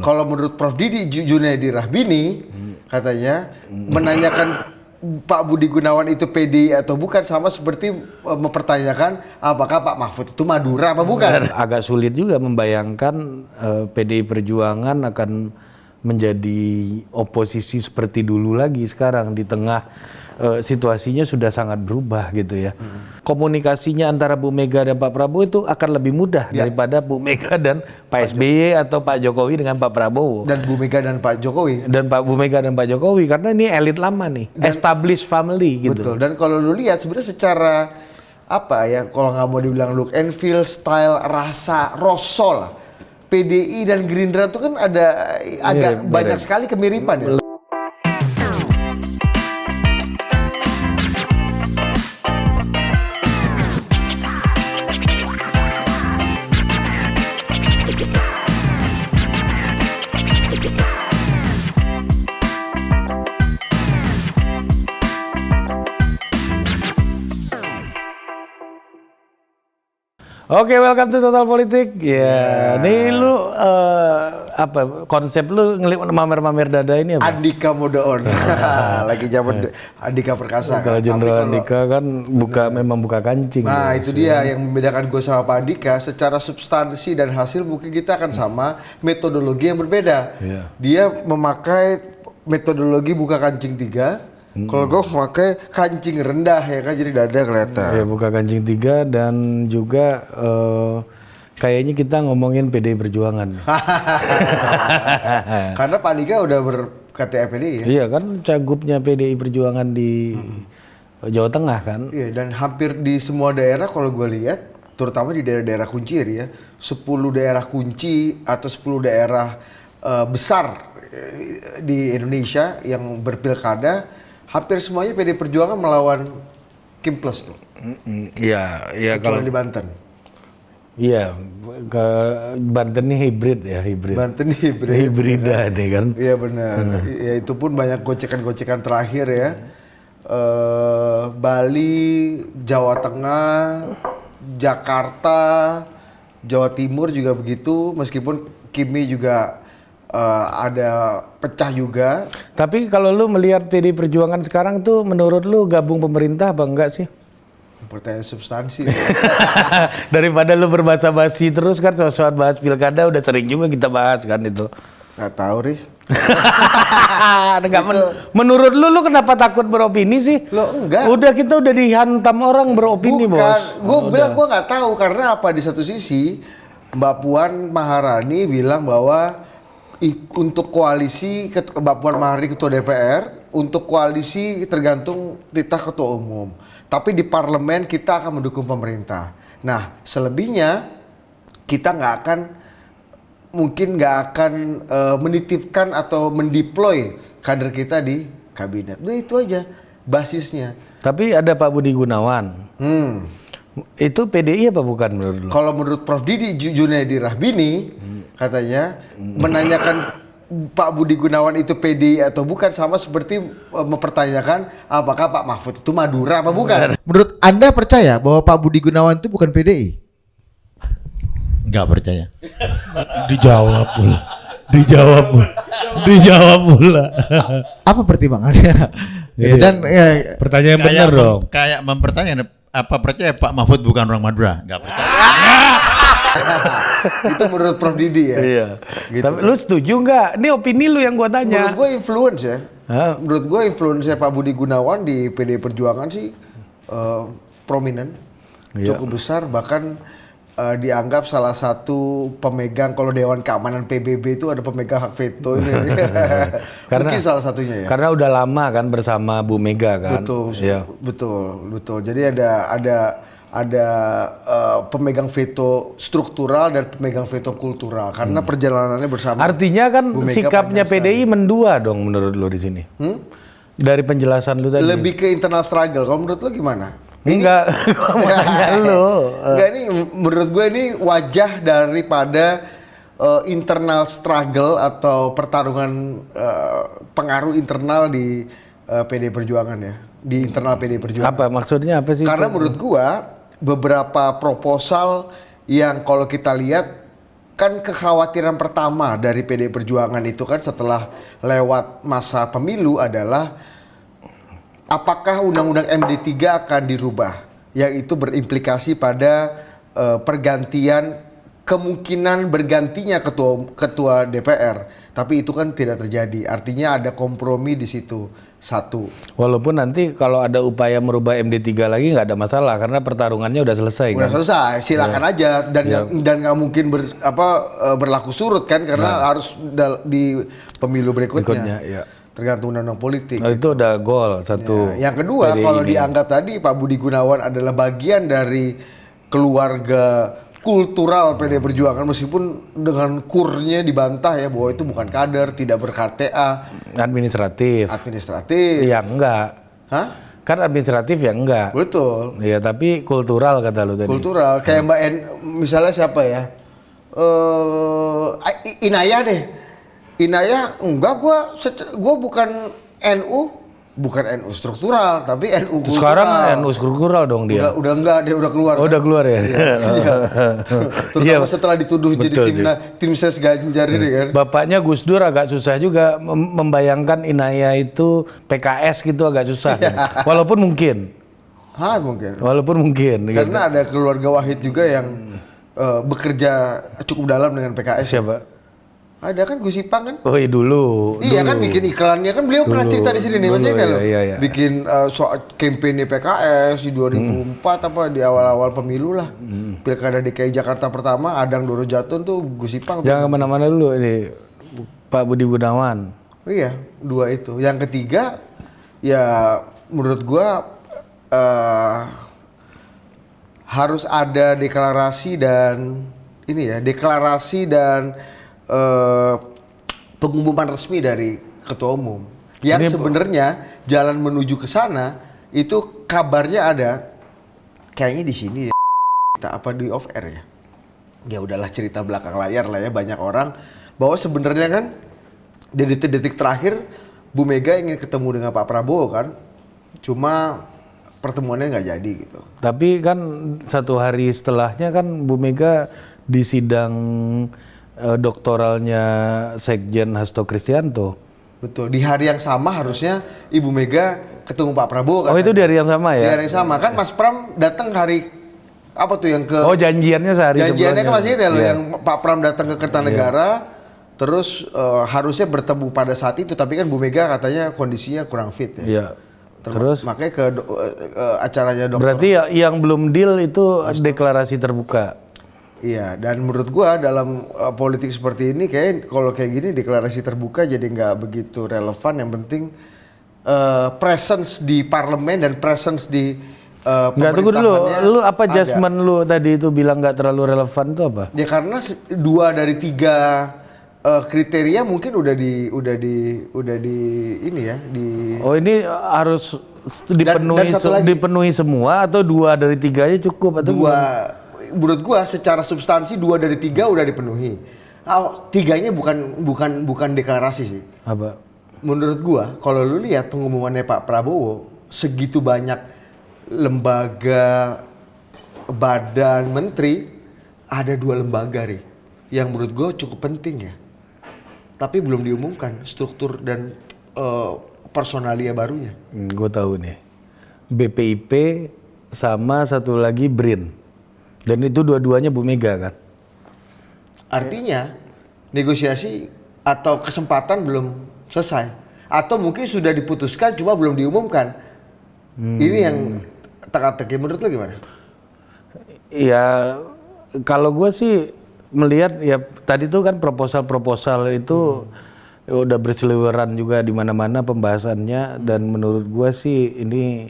Kalau menurut Prof. Didi Junaidi Rahbini, katanya menanyakan Pak Budi Gunawan itu PDI atau bukan sama seperti mempertanyakan apakah Pak Mahfud itu Madura apa bukan. Agak sulit juga membayangkan PDI Perjuangan akan menjadi oposisi seperti dulu lagi sekarang di tengah situasinya sudah sangat berubah gitu ya. Komunikasinya antara Bu Mega dan Pak Prabowo itu akan lebih mudah daripada Bu Mega dan Pak SBY atau Pak Jokowi dengan Pak Prabowo. Dan Bu Mega dan Pak Jokowi. Dan Bu Mega dan Pak Jokowi karena ini elit lama nih, established family gitu. Betul. Dan kalau lu lihat sebenarnya secara apa ya, kalau nggak mau dibilang look and feel, style, rasa, rosol, PDI dan Gerindra itu kan ada agak banyak sekali kemiripan ya. Oke, welcome to Total Politik. Ya, nih lu apa konsep lu mamer-mamer dada ini apa? Andika Modaon. Lagi zaman Andika Perkasa. Kalau Jenderal Andika kan memang buka kancing. Nah, itu dia yang membedakan gue sama Pak Andika. Secara substansi dan hasil mungkin kita akan sama, metodologi yang berbeda. Dia memakai metodologi buka kancing 3. Kalau gue pakai kancing rendah ya kan, jadi dada kelihatan. Ya, buka kancing 3 dan juga kayaknya kita ngomongin PDI Perjuangan. Karena Pak Andika udah ber-KTA PDI ya? Iya kan, cagupnya PDI Perjuangan di Jawa Tengah kan? Iya, dan hampir di semua daerah kalau gue lihat, terutama di daerah-daerah kunci ya, 10 daerah kunci atau 10 daerah besar di Indonesia yang berpilkada, hampir semuanya PDI Perjuangan melawan Kim Plus tuh. Iya, iya kalau di Banten. Iya, ke Banten ini hibrid ya, hibrid. Banten hibrid. Hibrida nih kan. Iya benar. Ya itu pun banyak gocekan-gocekan terakhir ya. Bali, Jawa Tengah, Jakarta, Jawa Timur juga begitu. Meskipun Kimi juga ada pecah juga. Tapi kalau lu melihat PDI Perjuangan sekarang tuh, menurut lu gabung pemerintah apa enggak sih? Pertanyaan substansi. Daripada lu berbahasa-basi terus kan, soal bahas pilkada udah sering juga kita bahas kan itu. Nggak tahu, Riz. Menurut lu kenapa takut beropini sih? Lo enggak. Kita udah dihantam orang beropini, Bos. Gue bilang gue nggak tahu karena apa, di satu sisi Mbak Puan Maharani bilang bahwa untuk koalisi, Mbak Puan Maharani ketua DPR, untuk koalisi tergantung titah ketua umum. Tapi di parlemen kita akan mendukung pemerintah. Nah, selebihnya kita mungkin nggak akan menitipkan atau mendeploy kader kita di kabinet. Nah, itu aja basisnya. Tapi ada Pak Budi Gunawan. Itu PDI apa bukan menurut lo? Kalau menurut Prof. Didi Junaidi Rahbini, katanya menanyakan Pak Budi Gunawan itu PDI atau bukan sama seperti mempertanyakan apakah Pak Mahfud itu Madura apa bukan. Menurut Anda percaya bahwa Pak Budi Gunawan itu bukan PDI? Enggak percaya. Dijawab pula. Dijawab pula. Apa pertimbangannya? Dan ya, pertanyaan benar dong. Kayak mempertanyakan apa percaya Pak Mahfud bukan orang Madura? Enggak percaya. Itu menurut Prof. Didi ya. Iya. Gitu. Tapi lu setuju nggak? Ini opini lu yang gua tanya. Menurut gue influence ya. Menurut gue influence Pak Budi Gunawan di PDI Perjuangan sih prominent, cukup besar, bahkan dianggap salah satu pemegang, kalau Dewan Keamanan PBB itu ada pemegang hak veto ini. Mungkin salah satunya ya. Karena udah lama kan bersama Bu Mega kan. Betul, ya. betul. Jadi ada pemegang veto struktural dan pemegang veto kultural karena perjalanannya bersama. Artinya kan sikapnya PDI mendua dong menurut lo di sini. Dari penjelasan lu tadi. Lebih ke internal struggle. Kalau menurut lo gimana? Enggak, mau tanya lu. Enggak, ini menurut gue ini wajah daripada internal struggle atau pertarungan pengaruh internal di PDI Perjuangan ya, di internal PDI Perjuangan. Apa maksudnya apa sih? Karena menurut gua beberapa proposal yang kalau kita lihat kan kekhawatiran pertama dari PDI Perjuangan itu kan setelah lewat masa pemilu adalah apakah Undang-Undang MD3 akan dirubah, yang itu berimplikasi pada pergantian, kemungkinan bergantinya ketua DPR, tapi itu kan tidak terjadi. Artinya ada kompromi di situ. Satu. Walaupun nanti kalau ada upaya merubah MD3 lagi nggak ada masalah karena pertarungannya udah selesai Udah kan. selesai, silakan aja dan nggak mungkin berlaku surut kan karena harus di pemilu berikutnya. Ya. Tergantung undang-undang politik. Nah, itu udah gol satu. Ya. Yang kedua, PDI kalau ini. dianggap tadi Pak Budi Gunawan adalah bagian dari keluarga kultural PDI Perjuangan, meskipun dengan kurnya dibantah ya bahwa itu bukan kader, tidak ber-KTA, Administratif. Iya enggak. Hah? Kan administratif ya enggak. Betul. Iya, tapi kultural kata lu tadi. Kultural. Kayak Mbak misalnya siapa ya? Inayah deh. Inayah enggak, gua bukan NU, bukan NU struktural, tapi NU kultural. Sekarang NU struktural dong dia. Udah enggak, dia udah keluar. Oh, kan? udah keluar ya. Iya. Terutama setelah dituduh jadi Betul sih. tim ses Ganjar ini kan. Bapaknya Gus Dur agak susah juga membayangkan Inayah itu PKS gitu, agak susah. Iya. Kan? Walaupun mungkin. Walaupun mungkin. Gitu. Karena ada keluarga Wahid juga yang bekerja cukup dalam dengan PKS. Siapa? Ada kan Gus Ipang kan? Oh iya dulu. Iya kan bikin iklannya kan, beliau pernah cerita di sini nih, maksudnya kan iya. bikin soal kampanye PKS di 2004 apa di awal-awal pemilu lah. Pilkada DKI Jakarta pertama, Adang Doro Jatun tuh Gus Ipang. Jangan kemana-mana dulu ini Pak Budi Gunawan. Iya, dua itu. Yang ketiga ya menurut gua harus ada deklarasi dan pengumuman resmi dari ketua umum. Yang sebenarnya jalan menuju ke sana itu kabarnya ada, kayaknya di sini kita apa di off air ya. Ya udahlah, cerita belakang layar lah ya, banyak orang bahwa sebenarnya kan di detik-detik terakhir Bu Mega ingin ketemu dengan Pak Prabowo kan, cuma pertemuannya nggak jadi gitu. Tapi kan satu hari setelahnya kan Bu Mega di sidang doktoralnya Sekjen Hasto Kristianto. Betul, di hari yang sama harusnya Ibu Mega ketemu Pak Prabowo kan. Oh itu di hari yang sama ya? Di hari yang sama, kan Mas Pram datang hari, apa tuh yang ke... Oh janjiannya sehari sebelumnya. Janjiannya kan masih itu ya, yang Pak Pram datang ke Kertanegara, terus harusnya bertemu pada saat itu, tapi kan Bu Mega katanya kondisinya kurang fit ya. Iya. Terus? Makanya ke acaranya dokter. Berarti ya yang belum deal itu deklarasi terbuka? Iya, dan menurut gua dalam politik seperti ini kalau kayak gini deklarasi terbuka jadi nggak begitu relevan. Yang penting presence di parlemen dan presence di nggak, tunggu dulu, lu apa ada. judgement lu tadi itu bilang nggak terlalu relevan itu apa? Ya karena 2 dari 3 kriteria mungkin udah di ini ya di. Oh ini harus dipenuhi dan satu lagi. dipenuhi semua atau 2 dari 3-nya cukup atau 2. Menurut gua secara substansi 2 dari 3 udah dipenuhi. 3-nya bukan deklarasi sih. apa? Menurut gua kalau lu lihat pengumumannya Pak Prabowo, segitu banyak lembaga, badan, menteri, ada 2 lembaga nih yang menurut gua cukup penting ya. Tapi belum diumumkan struktur dan personalia barunya. Gue tahu nih. BPIP sama satu lagi BRIN. Dan itu dua-duanya Bu Mega kan? Artinya negosiasi atau kesempatan belum selesai. Atau mungkin sudah diputuskan cuma belum diumumkan. Ini yang teka-teki, menurut lo gimana? Ya kalau gue sih melihat ya tadi tuh kan proposal itu udah berseliweran juga di mana-mana pembahasannya, dan menurut gue sih ini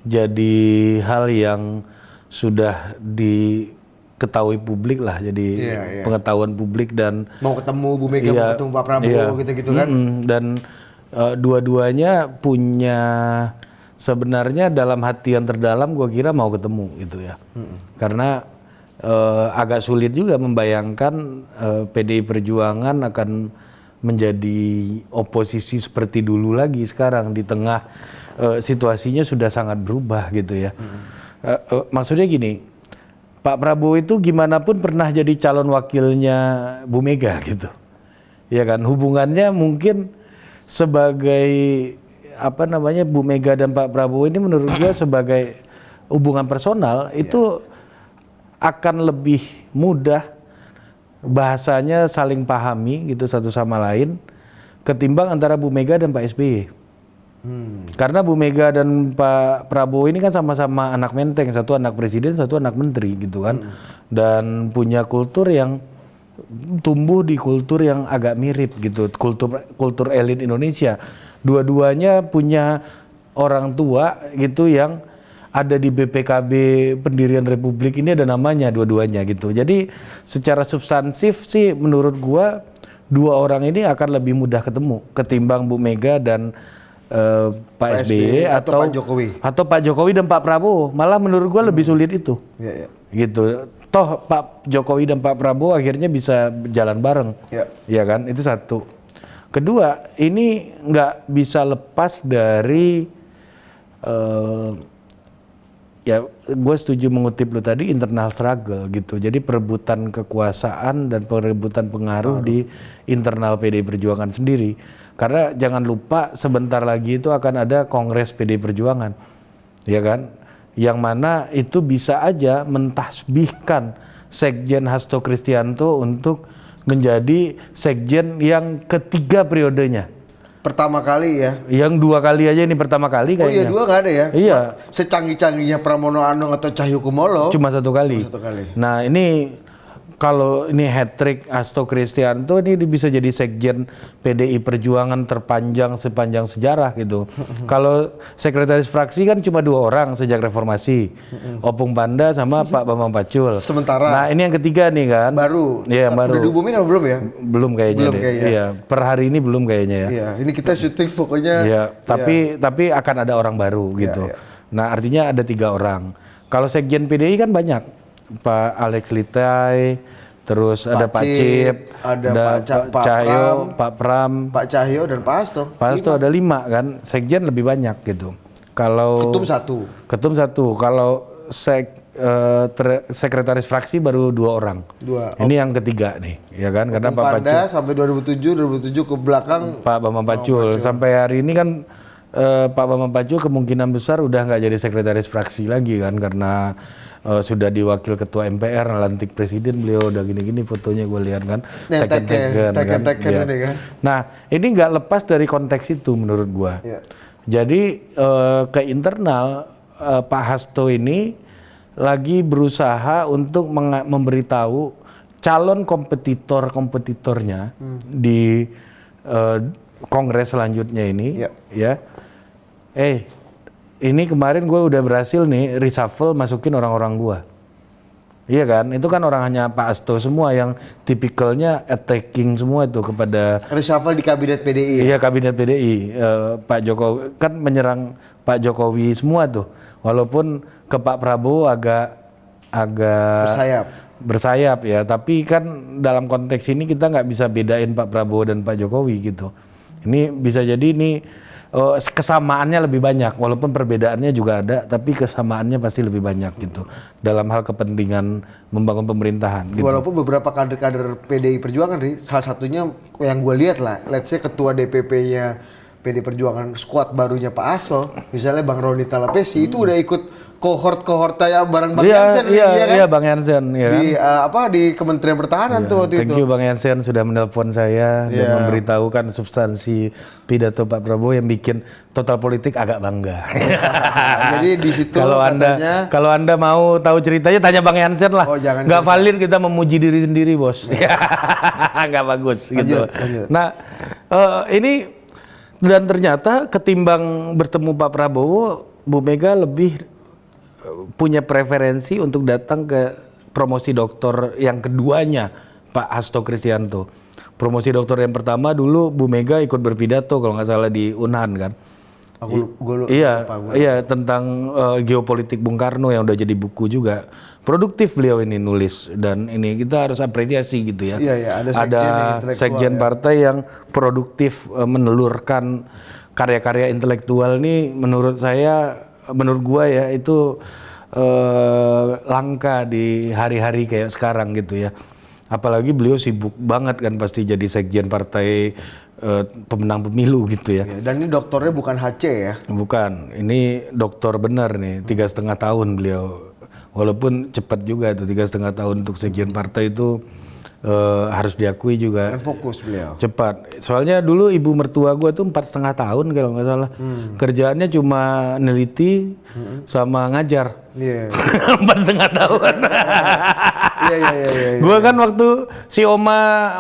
jadi hal yang sudah diketahui publik lah, jadi pengetahuan publik dan mau ketemu Bu Mega, mau ketemu Pak Prabowo gitu-gitu kan. Dan dua-duanya punya sebenarnya dalam hati yang terdalam gue kira mau ketemu gitu ya. Karena agak sulit juga membayangkan PDI Perjuangan akan menjadi oposisi seperti dulu lagi sekarang di tengah situasinya sudah sangat berubah gitu ya. Maksudnya gini, Pak Prabowo itu gimana pun pernah jadi calon wakilnya Bu Mega gitu. Ya kan, hubungannya mungkin sebagai apa namanya, Bu Mega dan Pak Prabowo ini menurut gua sebagai hubungan personal itu akan lebih mudah bahasanya saling pahami gitu satu sama lain ketimbang antara Bu Mega dan Pak SBY. Karena Bu Mega dan Pak Prabowo ini kan sama-sama anak menteng, satu anak presiden, satu anak menteri gitu kan, dan punya kultur yang tumbuh di kultur yang agak mirip gitu, kultur elit Indonesia. Dua-duanya punya orang tua gitu yang ada di BPKB pendirian Republik ini, ada namanya dua-duanya gitu. Jadi secara substansif sih menurut gua dua orang ini akan lebih mudah ketemu ketimbang Bu Mega dan Pak SBY atau Pak Jokowi. Atau Pak Jokowi dan Pak Prabowo. Malah menurut gua lebih sulit itu. Ya, ya. Gitu. Toh Pak Jokowi dan Pak Prabowo akhirnya bisa jalan bareng. Ya. Ya kan? Itu satu. Kedua, ini nggak bisa lepas dari ya gue setuju mengutip lu tadi, internal struggle gitu. Jadi perebutan kekuasaan dan perebutan pengaruh di internal PDI Perjuangan sendiri. Karena jangan lupa sebentar lagi itu akan ada Kongres PDI Perjuangan, ya kan? Yang mana itu bisa aja mentasbihkan Sekjen Hasto Kristianto untuk menjadi sekjen yang ketiga periodenya. Pertama kali ya. Yang dua kali aja ini pertama kali Oh iya, kayaknya. dua nggak ada ya? Iya. Secanggih-canggihnya Pramono Anung atau Cahyokumolo. Cuma satu kali. Cuma satu kali. Nah ini kalau ini hat-trick Hasto Kristianto ini bisa jadi sekjen PDI Perjuangan terpanjang sepanjang sejarah gitu. Kalau sekretaris fraksi kan cuma 2 orang sejak reformasi, Opung Panda sama Pak Bambang Pacul. Sementara. Nah ini yang ketiga nih kan. Baru. Iya baru. Udah diumumin atau belum ya? Belum kayaknya Belum deh. kayaknya. Iya, per hari ini belum kayaknya ya. Iya, ini kita syuting pokoknya. Iya, tapi akan ada orang baru gitu. iya. Nah, artinya ada 3 orang. Kalau sekjen PDI kan banyak. Pak Alex Litai, terus ada Pak Cip, ada Pak Cahyo, Pak Pram, Pak Cahyo dan Pak Hasto. Pak Hasto ada 5 kan. Sekjen lebih banyak gitu. Kalau Ketum satu. Kalau sekretaris fraksi baru 2 orang. 2. Ini yang ketiga nih, ya kan? Karena Pak Panda Pacul sampai 2007 ke belakang. Pak Bambang Pacul. Sampai hari ini kan Pak Bambang Pacul kemungkinan besar udah nggak jadi sekretaris fraksi lagi kan, karena sudah diwakil ketua MPR, lantik presiden, beliau udah gini-gini fotonya gue lihat kan, teken-teken kan. Ini kan. Nah ini nggak lepas dari konteks itu menurut gue. Iya. Jadi ke internal Pak Hasto ini lagi berusaha untuk memberitahu calon kompetitornya di Kongres selanjutnya ini, ya. Ini kemarin gue udah berhasil nih reshuffle masukin orang-orang gue. Iya kan? Itu kan orang hanya Pak Hasto semua yang tipikalnya attacking semua itu kepada Reshuffle di kabinet PDI. Iya, kabinet PDI. Pak Jokowi kan menyerang Pak Jokowi semua tuh. Walaupun ke Pak Prabowo agak bersayap ya, tapi kan dalam konteks ini kita nggak bisa bedain Pak Prabowo dan Pak Jokowi gitu. Ini bisa jadi ini kesamaannya lebih banyak, walaupun perbedaannya juga ada, tapi kesamaannya pasti lebih banyak gitu dalam hal kepentingan membangun pemerintahan. Gitu. Walaupun beberapa kader-kader PDI Perjuangan, salah satunya yang gue lihat lah, let's say ketua DPP-nya PDI Perjuangan, squad barunya Pak Hasto, misalnya Bang Roni Talapesi, itu udah ikut kohort yang bareng Bang Jansen, iya, Bang Jansen, ya kan? Di Kementerian Pertahanan tuh waktu itu. Thank you Bang Jansen sudah menelpon saya dan memberitahukan substansi pidato Pak Prabowo yang bikin Total Politik agak bangga. Jadi di situ kalau anda mau tahu ceritanya tanya Bang Jansen lah. Nggak valid kita memuji diri sendiri bos. Nggak bagus gitu. Lanjut. Nah ini dan ternyata ketimbang bertemu Pak Prabowo, Bu Mega lebih punya preferensi untuk datang ke promosi doktor yang keduanya Pak Hasto Kristianto. Promosi doktor yang pertama dulu Bu Mega ikut berpidato kalau nggak salah di Unhan kan. Iya tentang geopolitik Bung Karno yang udah jadi buku juga. Produktif beliau ini nulis dan ini kita harus apresiasi gitu ya. Iya, ada sekjen partai yang produktif menelurkan karya-karya intelektual nih menurut gua ya itu langka di hari-hari kayak sekarang gitu ya. Apalagi beliau sibuk banget kan pasti jadi sekjen partai pemenang pemilu gitu ya. Ya, dan ini dokternya bukan HC ya? Bukan, ini dokter benar nih, 3,5 tahun beliau. Walaupun cepat juga tuh 3,5 tahun untuk sekjen partai itu harus diakui juga. Dan fokus beliau. Cepat. Soalnya dulu ibu mertua gue tuh 4,5 tahun kalau nggak salah. Kerjaannya cuma neliti sama ngajar. Iya. 4,5 tahun. Iya. Gue kan waktu si oma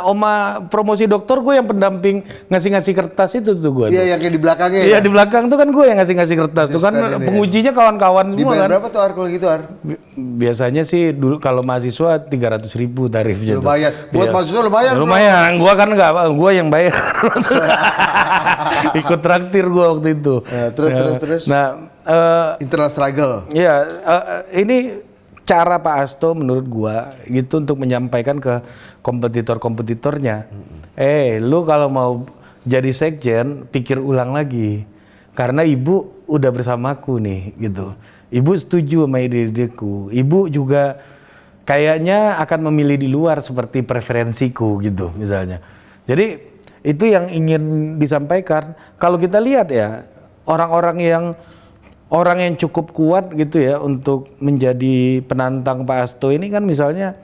promosi dokter, gue yang pendamping ngasih kertas itu tuh gue. Iya, yang kayak di belakangnya Iya ya? di belakang tuh kan gue yang ngasih kertas tuh kan, Asisten ini ya. pengujinya kawan-kawan semua Dibayar kan. berapa tuh Ar kalau gitu Ar? Biasanya sih dulu kalau mahasiswa 300.000 tarifnya tuh. Lumayan. Buat mahasiswa lumayan. Bro. Lumayan, gua kan enggak, gua yang bayar. Ikut traktir gua waktu itu. Ya, terus. Nah, Internal struggle. ya ini cara Pak Hasto menurut gua gitu untuk menyampaikan ke kompetitornya. Lu kalau mau jadi sekjen, pikir ulang lagi. Karena ibu udah bersamaku nih gitu. Ibu setuju sama ide-ideku. Ibu juga kayaknya akan memilih di luar seperti preferensiku gitu misalnya. Jadi itu yang ingin disampaikan. Kalau kita lihat ya orang yang cukup kuat gitu ya untuk menjadi penantang Pak Hasto ini kan misalnya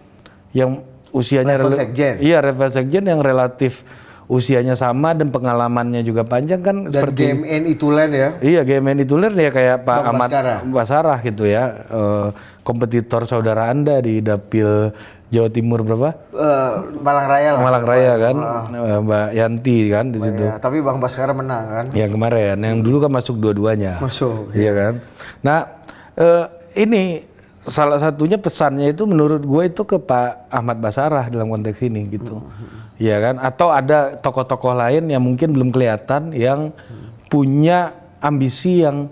yang usianya Level sekjen. Iya, level sekjen yang relatif usianya sama dan pengalamannya juga panjang kan. Dan seperti GMN Itulen ya? Iya, GMN Ituler ya kayak Pak Bang Ahmad Basarah gitu ya, kompetitor saudara Anda di Dapil Jawa Timur berapa? Malang Raya lah. Malang Raya kan, Mbak Yanti kan di situ. Ya, tapi Bang Baskara menang kan? Yang kemarin, yang dulu kan masuk dua-duanya. Masuk. Iya kan. Nah, ini salah satunya pesannya itu menurut gue itu ke Pak Ahmad Basarah dalam konteks ini gitu. Iya kan? Atau ada tokoh-tokoh lain yang mungkin belum kelihatan yang punya ambisi yang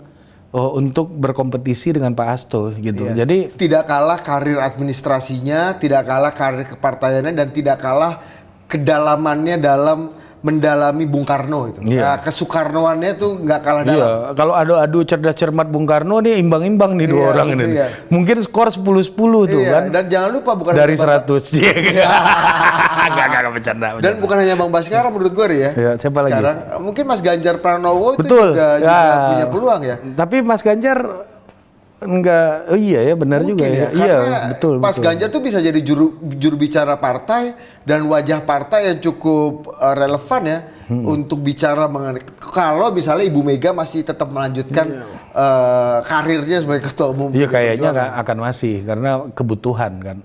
untuk berkompetisi dengan Pak Hasto gitu. Iya. Jadi tidak kalah karir administrasinya, tidak kalah karir kepartaiannya, dan tidak kalah kedalamannya dalam mendalami Bung Karno itu. Iya. Nah, kesukarnoannya tuh nggak kalah dalam. iya, kalau adu cerdas cermat Bung Karno nih imbang-imbang nih dua Iya, orang ini. iya. Mungkin skor 10-10 tuh Iya, kan. dan jangan lupa bukan Dari hanya 100. Enggak bercanda. Dan bukan hanya Bang Baskara menurut gue ya. Ya, siapa lagi? Sekarang mungkin Mas Ganjar Pranowo itu Betul. juga punya peluang ya. Tapi Mas Ganjar enggak, iya ya benar juga Mungkin ya. karena Iya, betul. Mas Ganjar tuh bisa jadi juru bicara partai dan wajah partai yang cukup relevan ya untuk bicara mengenai kalau misalnya Ibu Mega masih tetap melanjutkan karirnya sebagai ketua umum. Iya PDI kayaknya Perjuangan. akan masih karena kebutuhan kan.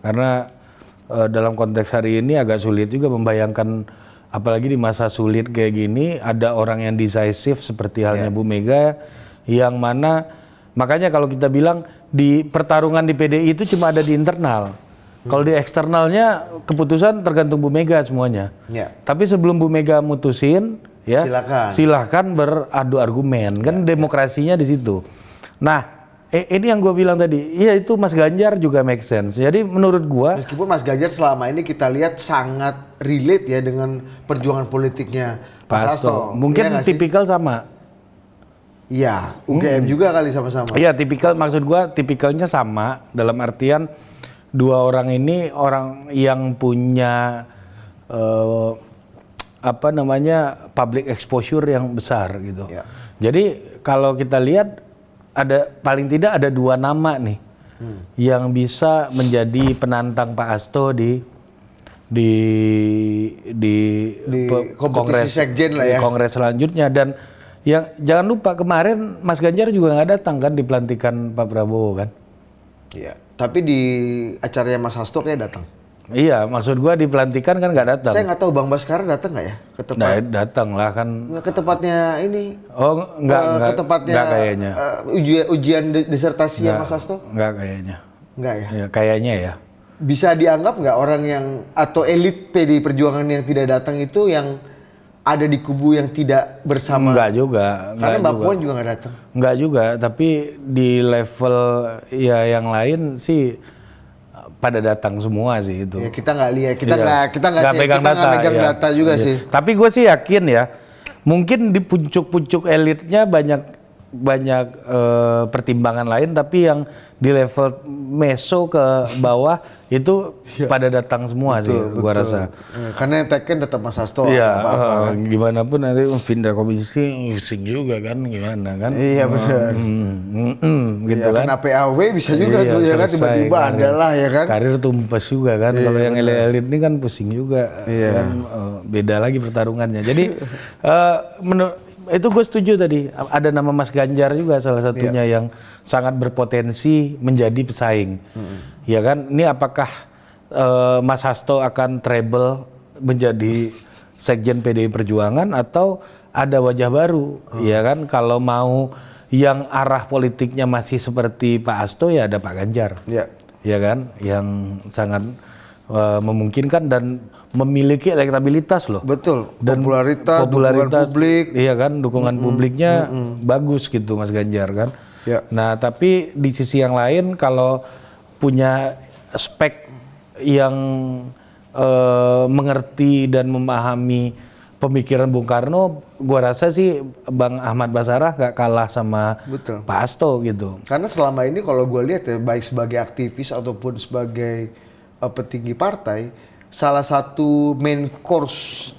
Karena dalam konteks hari ini agak sulit juga membayangkan apalagi di masa sulit kayak gini ada orang yang decisive seperti halnya Bu Mega yang mana makanya kalau kita bilang di pertarungan di PDI itu cuma ada di internal. Kalau di eksternalnya keputusan tergantung Bu Mega semuanya. Ya. Tapi sebelum Bu Mega mutusin ya silakan beradu argumen kan demokrasinya di situ. Nah, ini yang gue bilang tadi, iya itu Mas Ganjar juga make sense. Jadi menurut gue Meskipun Mas Ganjar selama ini kita lihat sangat relate ya dengan perjuangan politiknya Mas Hasto. mungkin Iya nggak sih? tipikal sama. Iya, UGM juga kali sama-sama. Iya tipikal, maksud gua tipikalnya sama dalam artian dua orang ini orang yang punya public exposure yang besar gitu. Ya. Jadi kalau kita lihat ada paling tidak ada dua nama nih yang bisa menjadi penantang Pak Hasto di kompetisi sekjen lah ya. di kongres selanjutnya. Dan yang jangan lupa kemarin Mas Ganjar juga nggak datang kan di pelantikan Pak Prabowo kan. Iya, tapi di acaranya Mas Hasto kayak datang. Iya, maksud gua di pelantikan kan nggak datang. Saya nggak tahu Bang Baskara datang nggak ya ke tempat? Nah, datang lah kan. Nggak ke tempatnya ini. Oh, ke tempatnya nggak kayaknya. Ujian disertasi ya Mas Hasto? Nggak kayaknya. Nggak ya. Ya, kayaknya ya. Bisa dianggap nggak orang yang atau elit PDI Perjuangan yang tidak datang itu yang ada di kubu yang tidak bersama? Nggak juga. Karena Mbak Puan juga nggak datang. Nggak juga, tapi di level ya yang lain sih pada datang semua sih itu. Ya, kita nggak lihat, kita Iya. nggak pegang megang iya. data juga Iya. sih. Tapi gue sih yakin ya, mungkin di puncuk-puncuk elitnya banyak pertimbangan lain, tapi yang di level meso ke bawah itu pada datang semua sih, gua rasa. Karena yang teken tetap Mas Hasto. Iya, nggak apa-apa kan. gimana pun nanti pindah komisi pusing juga kan, gimana kan? Iya benar. Gitu Iya, kan? kena PAW bisa juga Iya, tuh ya kan, selesai tiba-tiba karir. ada lah ya kan. Karir tumpes juga kan. Kalau yang elit-elit ini kan pusing juga. Iya. Kan, beda lagi pertarungannya. Jadi itu gue setuju tadi. Ada nama Mas Ganjar juga salah satunya yang sangat berpotensi menjadi pesaing. Ya kan? Ini apakah Mas Hasto akan treble menjadi sekjen PDI Perjuangan atau ada wajah baru? Ya kan? Kalau mau yang arah politiknya masih seperti Pak Hasto ya ada Pak Ganjar. Iya. Ya kan, yang sangat memungkinkan dan memiliki elektabilitas loh. Betul. Dan Popularitas, dukungan publik. Iya kan, dukungan publiknya bagus gitu Mas Ganjar kan. Ya. Nah tapi di sisi yang lain kalau punya spek yang mengerti dan memahami pemikiran Bung Karno, gua rasa sih Bang Ahmad Basarah gak kalah sama Betul. Pak Hasto gitu. Karena selama ini kalau gue lihat ya, baik sebagai aktivis ataupun sebagai petinggi partai, salah satu main course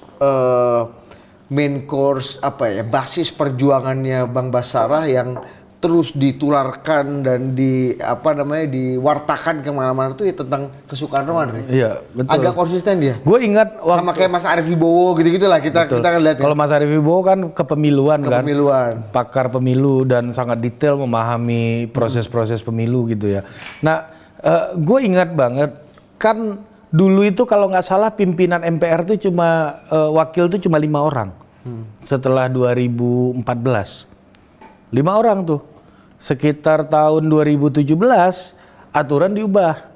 apa ya, basis perjuangannya Bang Basarah yang terus ditularkan dan diwartakan kemana-mana tuh ya tentang kesukarnoan. Iya betul. Agak konsisten dia. Gue ingat Sama kayak Mas Arief Wibowo gitu-gitu lah kita kan lihat. Kalau Mas Arief Wibowo kan kepemiluan kan, pakar pemilu dan sangat detail memahami proses-proses pemilu gitu ya. Nah, gue ingat banget kan dulu itu kalau nggak salah pimpinan MPR tuh cuma wakil tuh cuma 5 orang. Setelah 2014, 5 orang tuh. Sekitar tahun 2017 aturan diubah.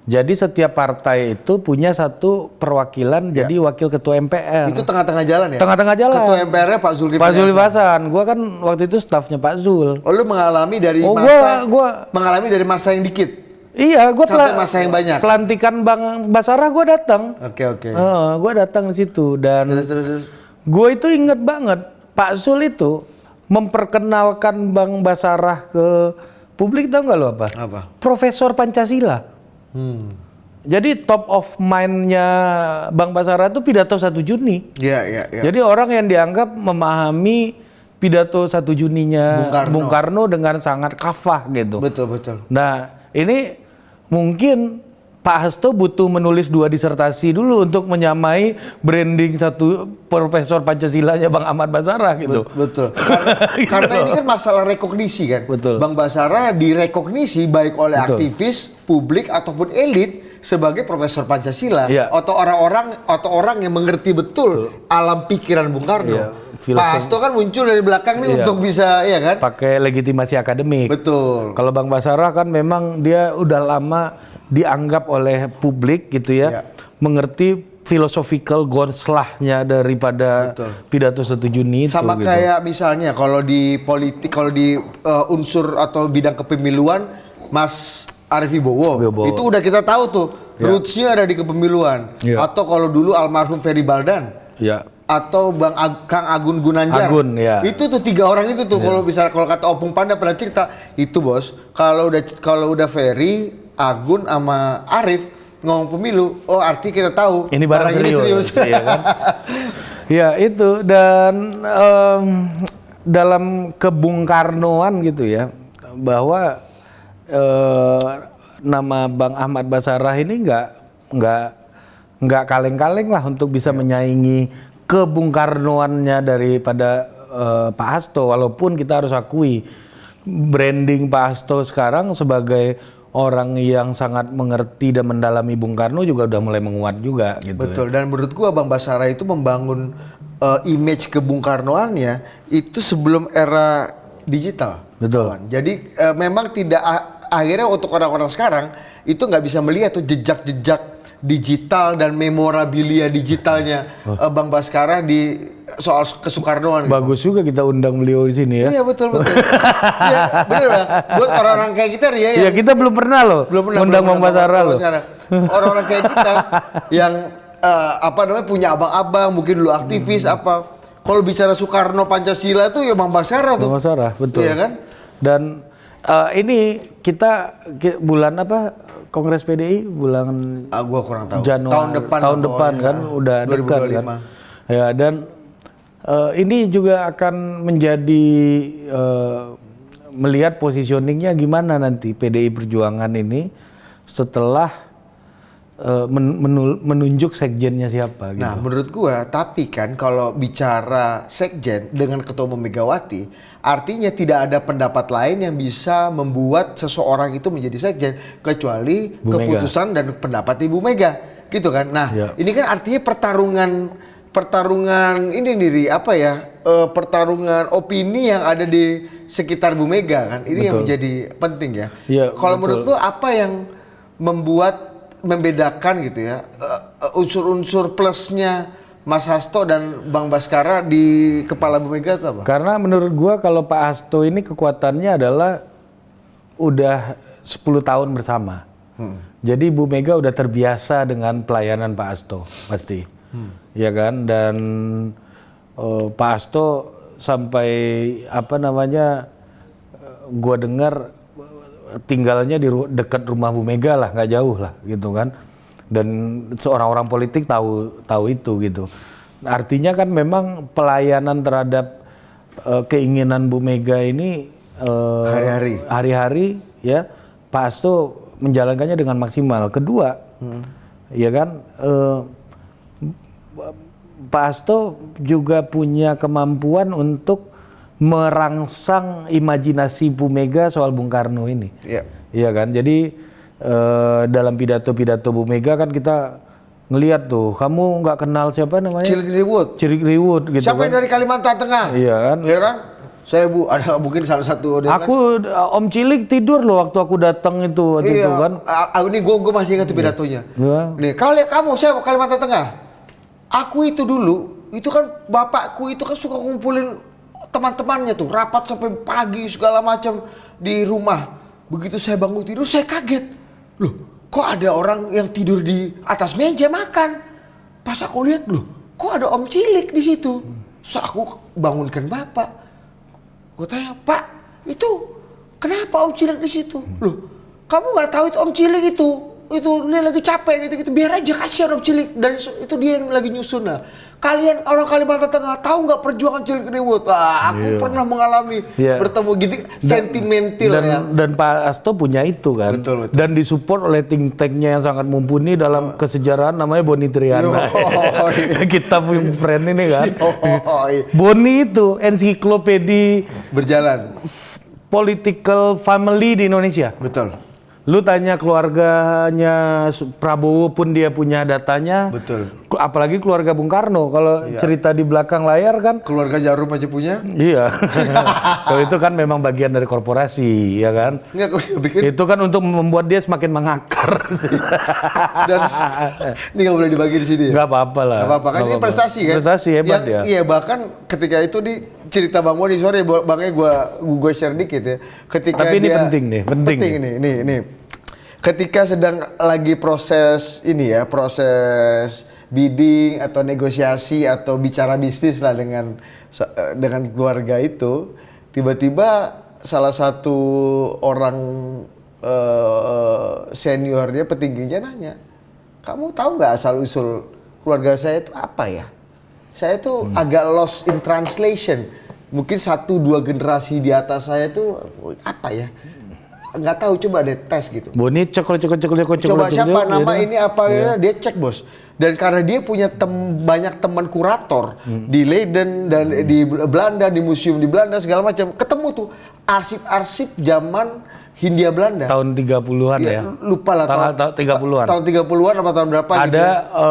Jadi setiap partai itu punya satu perwakilan jadi wakil ketua MPR. Itu tengah-tengah jalan ya? Tengah-tengah jalan. Ketua MPR-nya Pak Zulkifli Pak Zulkifli Hasan. Gua kan waktu itu stafnya Pak Zul. Oh, lu mengalami dari mengalami dari masa yang dikit. Iya, gua sampai masa yang banyak. Pelantikan Bang Basarah gua datang. Oke. Gua datang di situ dan Terus. gua itu inget banget Pak Zul itu memperkenalkan Bang Basarah ke publik, tau nggak lo apa? Profesor Pancasila. Jadi top of mind-nya Bang Basarah itu pidato 1 Juni. Iya. Jadi orang yang dianggap memahami pidato 1 Juninya Bung Karno dengan sangat kafah gitu. Betul. Nah, ini mungkin Pak Hasto butuh menulis 2 disertasi dulu untuk menyamai branding satu Profesor Pancasilanya Bang Ahmad Basarah gitu. Betul. Karena ini kan masalah rekognisi kan. Betul. Bang Basarah direkognisi baik oleh aktivis, publik ataupun elit sebagai Profesor Pancasila atau orang yang mengerti betul alam pikiran Bung Karno. Iya. Pak Hasto kan muncul dari belakang nih untuk bisa kan pakai legitimasi akademik. Betul. Kalau Bang Basarah kan memang dia udah lama dianggap oleh publik gitu ya, mengerti philosophical goals-nya daripada pidato 1 Juni itu. Sama kayak misalnya kalau di politik, kalau di unsur atau bidang kepemiluan, Mas Arief Wibowo itu udah kita tahu tuh roots-nya ada di kepemiluan. Atau kalau dulu almarhum Ferry Baldan. Atau Kang Agun Gunanjar. Itu tuh 3 orang itu tuh kalau kata Opung Panda pernah cerita, itu bos, kalau udah Ferry, Agun sama Arief ngomong pemilu, oh arti kita tahu ini barang serius. Iya kan? Ya itu, dan dalam kebung Karnoan gitu ya, bahwa nama Bang Ahmad Basarah ini nggak kaleng-kaleng lah untuk bisa menyaingi kebung Karnoannya daripada Pak Hasto, walaupun kita harus akui branding Pak Hasto sekarang sebagai orang yang sangat mengerti dan mendalami Bung Karno juga udah mulai menguat juga gitu. Betul, dan menurut gua Bang Basarah itu membangun image ke Bung Karnoannya itu sebelum era digital. Betul. Jadi memang tidak akhirnya untuk orang-orang sekarang itu nggak bisa melihat tuh jejak-jejak digital dan memorabilia digitalnya Bang Basarah di soal kesukarnoan. Bagus juga kita undang beliau di sini ya. Iya betul. Iya benar Bang. Buat orang-orang kayak kita nih ya. Iya kita belum pernah loh. Undang Bang Basarah loh. Orang-orang kayak kita yang punya abang-abang, mungkin dulu aktivis kalau bicara Soekarno Pancasila itu ya Bang Basara tuh. Bang Basara, betul. Iya kan? Dan ini kita bulan apa Kongres PDI bulan Gua kurang tahu. Januari tahun depan kan udah dekat kan. 2025. Ya, dan ini juga akan menjadi melihat positioningnya gimana nanti PDI Perjuangan ini setelah menunjuk sekjennya siapa gitu. Nah, menurut gua, tapi kan kalau bicara sekjen dengan Ketua Umum Megawati, artinya tidak ada pendapat lain yang bisa membuat seseorang itu menjadi sekjen kecuali Bu keputusan dan pendapat Ibu Mega, gitu kan? Nah, Ya. ini kan artinya pertarungan ini nih, apa ya? Pertarungan opini yang ada di sekitar Bu Mega kan, ini yang menjadi penting ya. Ya, Kalau betul. menurut lu apa yang membedakan gitu ya unsur-unsur plusnya Mas Hasto dan Bang Baskara di kepala Bu Mega itu apa? Karena menurut gua kalau Pak Hasto ini kekuatannya adalah udah 10 tahun bersama. Jadi Bu Mega udah terbiasa dengan pelayanan Pak Hasto pasti. Ya kan, dan Pak Hasto sampai apa namanya gua dengar tinggalnya di dekat rumah Bu Mega lah, nggak jauh lah gitu kan. Dan seorang orang politik tahu itu gitu. Artinya kan memang pelayanan terhadap keinginan Bu Mega ini hari-hari ya Pak Hasto menjalankannya dengan maksimal. Kedua, ya kan Pak Hasto juga punya kemampuan untuk merangsang imajinasi Bu Mega soal Bung Karno ini. Iya. Iya kan, jadi dalam pidato-pidato Bu Mega kan kita ngelihat tuh, kamu nggak kenal siapa namanya? Cilikriwut. Cilikriwut gitu Siapa yang kan. dari Kalimantan Tengah? Iya kan. Iya kan? Saya Bu, ada mungkin salah satu dia Aku Om Cilik tidur loh waktu aku datang itu waktu iya, itu kan. ini gue masih ingat tuh pidatonya. Iya. Nih, kamu siapa Kalimantan Tengah? Aku itu dulu, itu kan bapakku itu kan suka ngumpulin teman-temannya tuh, rapat sampai pagi segala macam di rumah. Begitu saya bangun tidur, saya kaget. Loh, kok ada orang yang tidur di atas meja makan? Pas aku lihat, loh, kok ada Om Cilik di situ? So aku bangunkan bapak. Gue tanya, Pak, itu kenapa Om Cilik di situ? Loh, kamu nggak tahu itu Om Cilik itu dia lagi capek gitu, biar aja kasihan Om Cilik, dan itu dia yang lagi nyusun. Nah, kalian orang Kalimantan Tengah tahu nggak perjuangan Cilikriwut? Aku pernah mengalami bertemu gitu, sentimental ya. Dan Pak Hasto punya itu kan. Betul. Dan disupport oleh think tanknya yang sangat mumpuni dalam kesejarahan namanya Boni Triana. Kita punya friend ini kan. Boni itu ensiklopedi Berjalan. political family di Indonesia. Betul. Lu tanya keluarganya Prabowo pun dia punya datanya. Betul. Apalagi keluarga Bung Karno. Kalau cerita di belakang layar kan. Keluarga Jarum aja punya. Iya. Kalau itu kan memang bagian dari korporasi, ya kan. Enggak, aku bikin. Itu kan untuk membuat dia semakin mengakar. Dan ini nggak boleh dibagi di sini ya. Nggak apa-apa lah. Nggak apa-apa kan, ini prestasi kan. Prestasi hebat ya. Iya, bahkan ketika itu di cerita Bang Boni, sorry bangnya gue share dikit ya. Ketika Tapi ini dia, penting nih, penting ini. Ketika sedang lagi proses ini ya, proses bidding atau negosiasi atau bicara bisnis lah dengan keluarga itu, tiba-tiba salah satu orang seniornya, petingginya nanya, kamu tahu nggak asal usul keluarga saya itu apa ya? Saya tuh agak lost in translation. Mungkin 1-2 generasi di atas saya tuh apa ya? Nggak tahu, coba deh tes gitu. Boni coba Siapa nama gitu. ini apa ya. Dia cek bos. Dan karena dia punya banyak teman kurator di Leiden dan di Belanda, di museum di Belanda segala macam, ketemu tuh arsip-arsip zaman Hindia Belanda. Tahun 30-an ya. Lupa lah tahun 30-an. Tahun 30-an apa tahun berapa gitu. Ada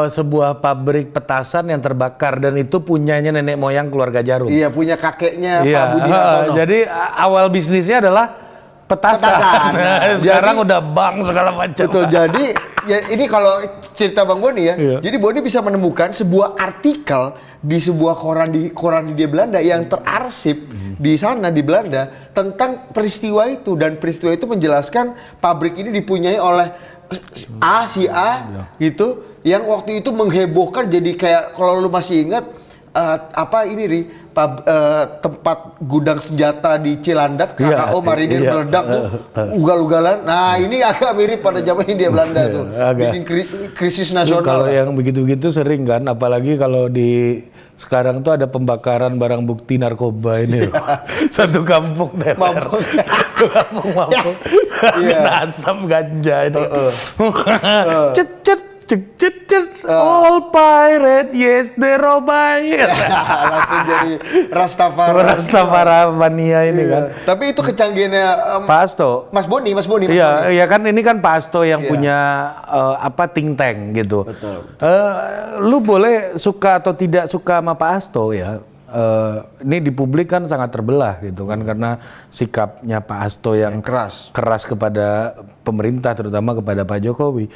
sebuah pabrik petasan yang terbakar dan itu punyanya nenek moyang keluarga Jarum. Iya, punya kakeknya Iya. Pak Budi Hartono. Jadi awal bisnisnya adalah petasan. Nah, Sekarang jadi, udah bank segala macam. Betul. Jadi ya, ini kalau cerita Bang Boni ya. Iya. Jadi Boni bisa menemukan sebuah artikel di sebuah koran di Belanda yang terarsip di sana di Belanda tentang peristiwa itu, dan peristiwa itu menjelaskan pabrik ini dipunyai oleh si A gitu, yang waktu itu menghebohkan. Jadi kayak kalau lu masih ingat tempat gudang senjata di Cilandak, Iya, KKO Marinir iya. meledak tuh, ugal-ugalan. Nah ini agak mirip pada zaman Hindia Belanda tuh, Agak. bikin krisis nasional. Kalau lah. yang begitu-gitu sering kan, apalagi kalau di sekarang tuh ada pembakaran barang bukti narkoba ini. loh. Satu kampung Mampung. Satu kampung mampung. Iya. Asam ganja ini. Cet cet cet cet cet. All pirate, yes, they robai. Langsung jadi Rastafari. Rastafaramania ini kan. Tapi itu kecanggihannya Pak Hasto. Mas Boni. Iya, iya kan ini kan Pak Hasto yang Iya. punya think tank gitu. Betul. Lu boleh suka atau tidak suka sama Pak Hasto ya. Ini di publik kan sangat terbelah gitu kan karena sikapnya Pak Hasto yang keras kepada pemerintah terutama kepada Pak Jokowi.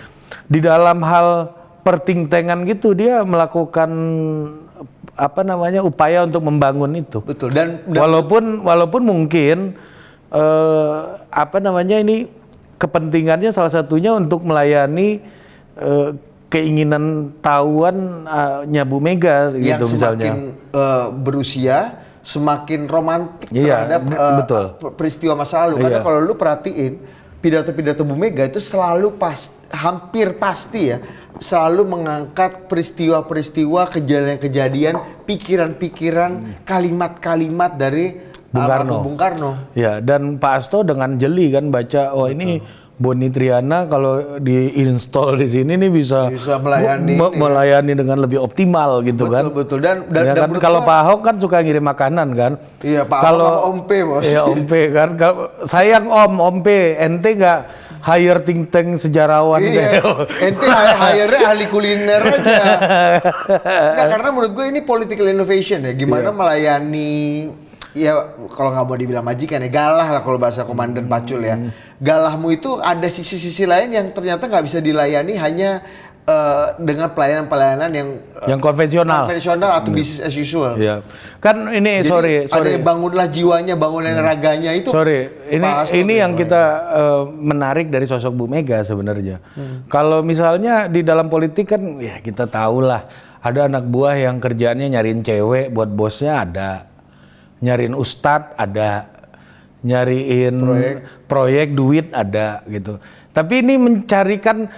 Di dalam hal pertingtengan gitu dia melakukan upaya untuk membangun itu. Betul. Dan Walaupun mungkin ini kepentingannya salah satunya untuk melayani keinginan tahuannya Bu Mega yang gitu misalnya. semakin berusia semakin romantis Iya, terhadap betul. peristiwa masa lalu. Karena Iya. kalau lu perhatiin pidato-pidato Bu Mega itu selalu hampir pasti ya selalu mengangkat peristiwa-peristiwa, kejadian-kejadian, pikiran-pikiran, kalimat-kalimat dari Bung Karno. Ya, dan Pak Hasto dengan jeli kan baca, ini Boni Triana kalau diinstal di sini nih bisa melayani dengan lebih optimal gitu kan. Betul. Dan kan kalau Pak Ahok kan suka ngirim makanan kan. Iya, Pak Ahok sama Om P, Bos. Iya, Om P kan. Sayang Om P, ente nggak hire think tank sejarawan iya, ente hire-nya ahli kuliner aja. Nah, karena menurut gue ini political innovation ya. Gimana melayani, ya kalau nggak mau dibilang majikan ya, galah lah kalau bahasa Komandan Pacul ya. Galahmu itu ada sisi-sisi lain yang ternyata nggak bisa dilayani hanya dengan pelayanan-pelayanan yang konvensional atau business as usual. Iya. Kan ini Jadi sorry. ada yang bangunlah jiwanya, bangunlah raganya itu. Ini yang kita menarik dari sosok Bu Mega sebenarnya. Kalau misalnya di dalam politik kan ya kita tahulah ada anak buah yang kerjaannya nyariin cewek buat bosnya ada. Nyariin ustadz ada, nyariin proyek duit ada gitu. Tapi ini mencarikan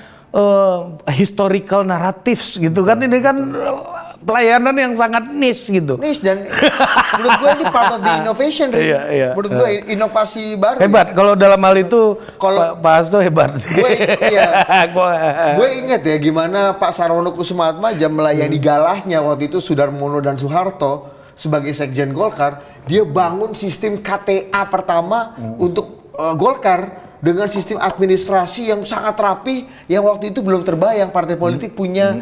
historical narratives gitu kan, ini kan pelayanan yang sangat niche gitu. Niche dan menurut gue ini part of the innovation. Iya. Menurut gue inovasi baru. Hebat kalau dalam hal itu Pak Hasto hebat. Gue inget ya gimana Pak Sarwono Kusumaatmadja melayani galahnya waktu itu Sudarmono dan Soeharto sebagai sekjen Golkar. Dia bangun sistem KTA pertama untuk Golkar dengan sistem administrasi yang sangat rapi yang waktu itu belum terbayang partai politik punya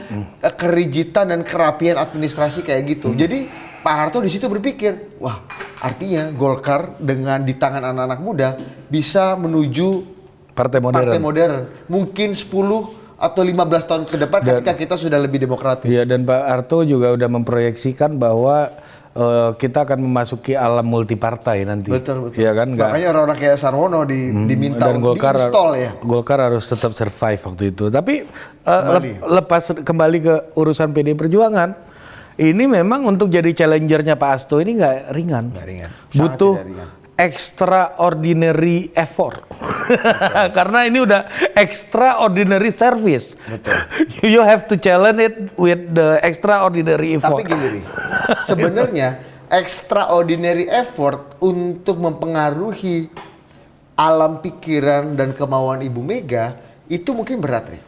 kerigitan dan kerapian administrasi kayak gitu. Jadi Pak Harto di situ berpikir, wah artinya Golkar dengan di tangan anak-anak muda bisa menuju partai modern. Mungkin 10 atau 15 tahun ke depan ketika kita sudah lebih demokratis. Iya, dan Pak Harto juga udah memproyeksikan bahwa kita akan memasuki alam multipartai nanti. Betul. Ya kan? Makanya orang-orang kayak Sarwono diminta dan Golkar, di-install ya. Golkar harus tetap survive waktu itu. Tapi lepas kembali ke urusan PD Perjuangan, ini memang untuk jadi challengernya Pak Hasto ini nggak ringan. Butuh extraordinary effort. Karena ini udah extraordinary service. Betul. You have to challenge it with the extraordinary effort. Tapi gini nih, sebenarnya extraordinary effort untuk mempengaruhi alam pikiran dan kemauan Ibu Mega itu mungkin berat, Ri.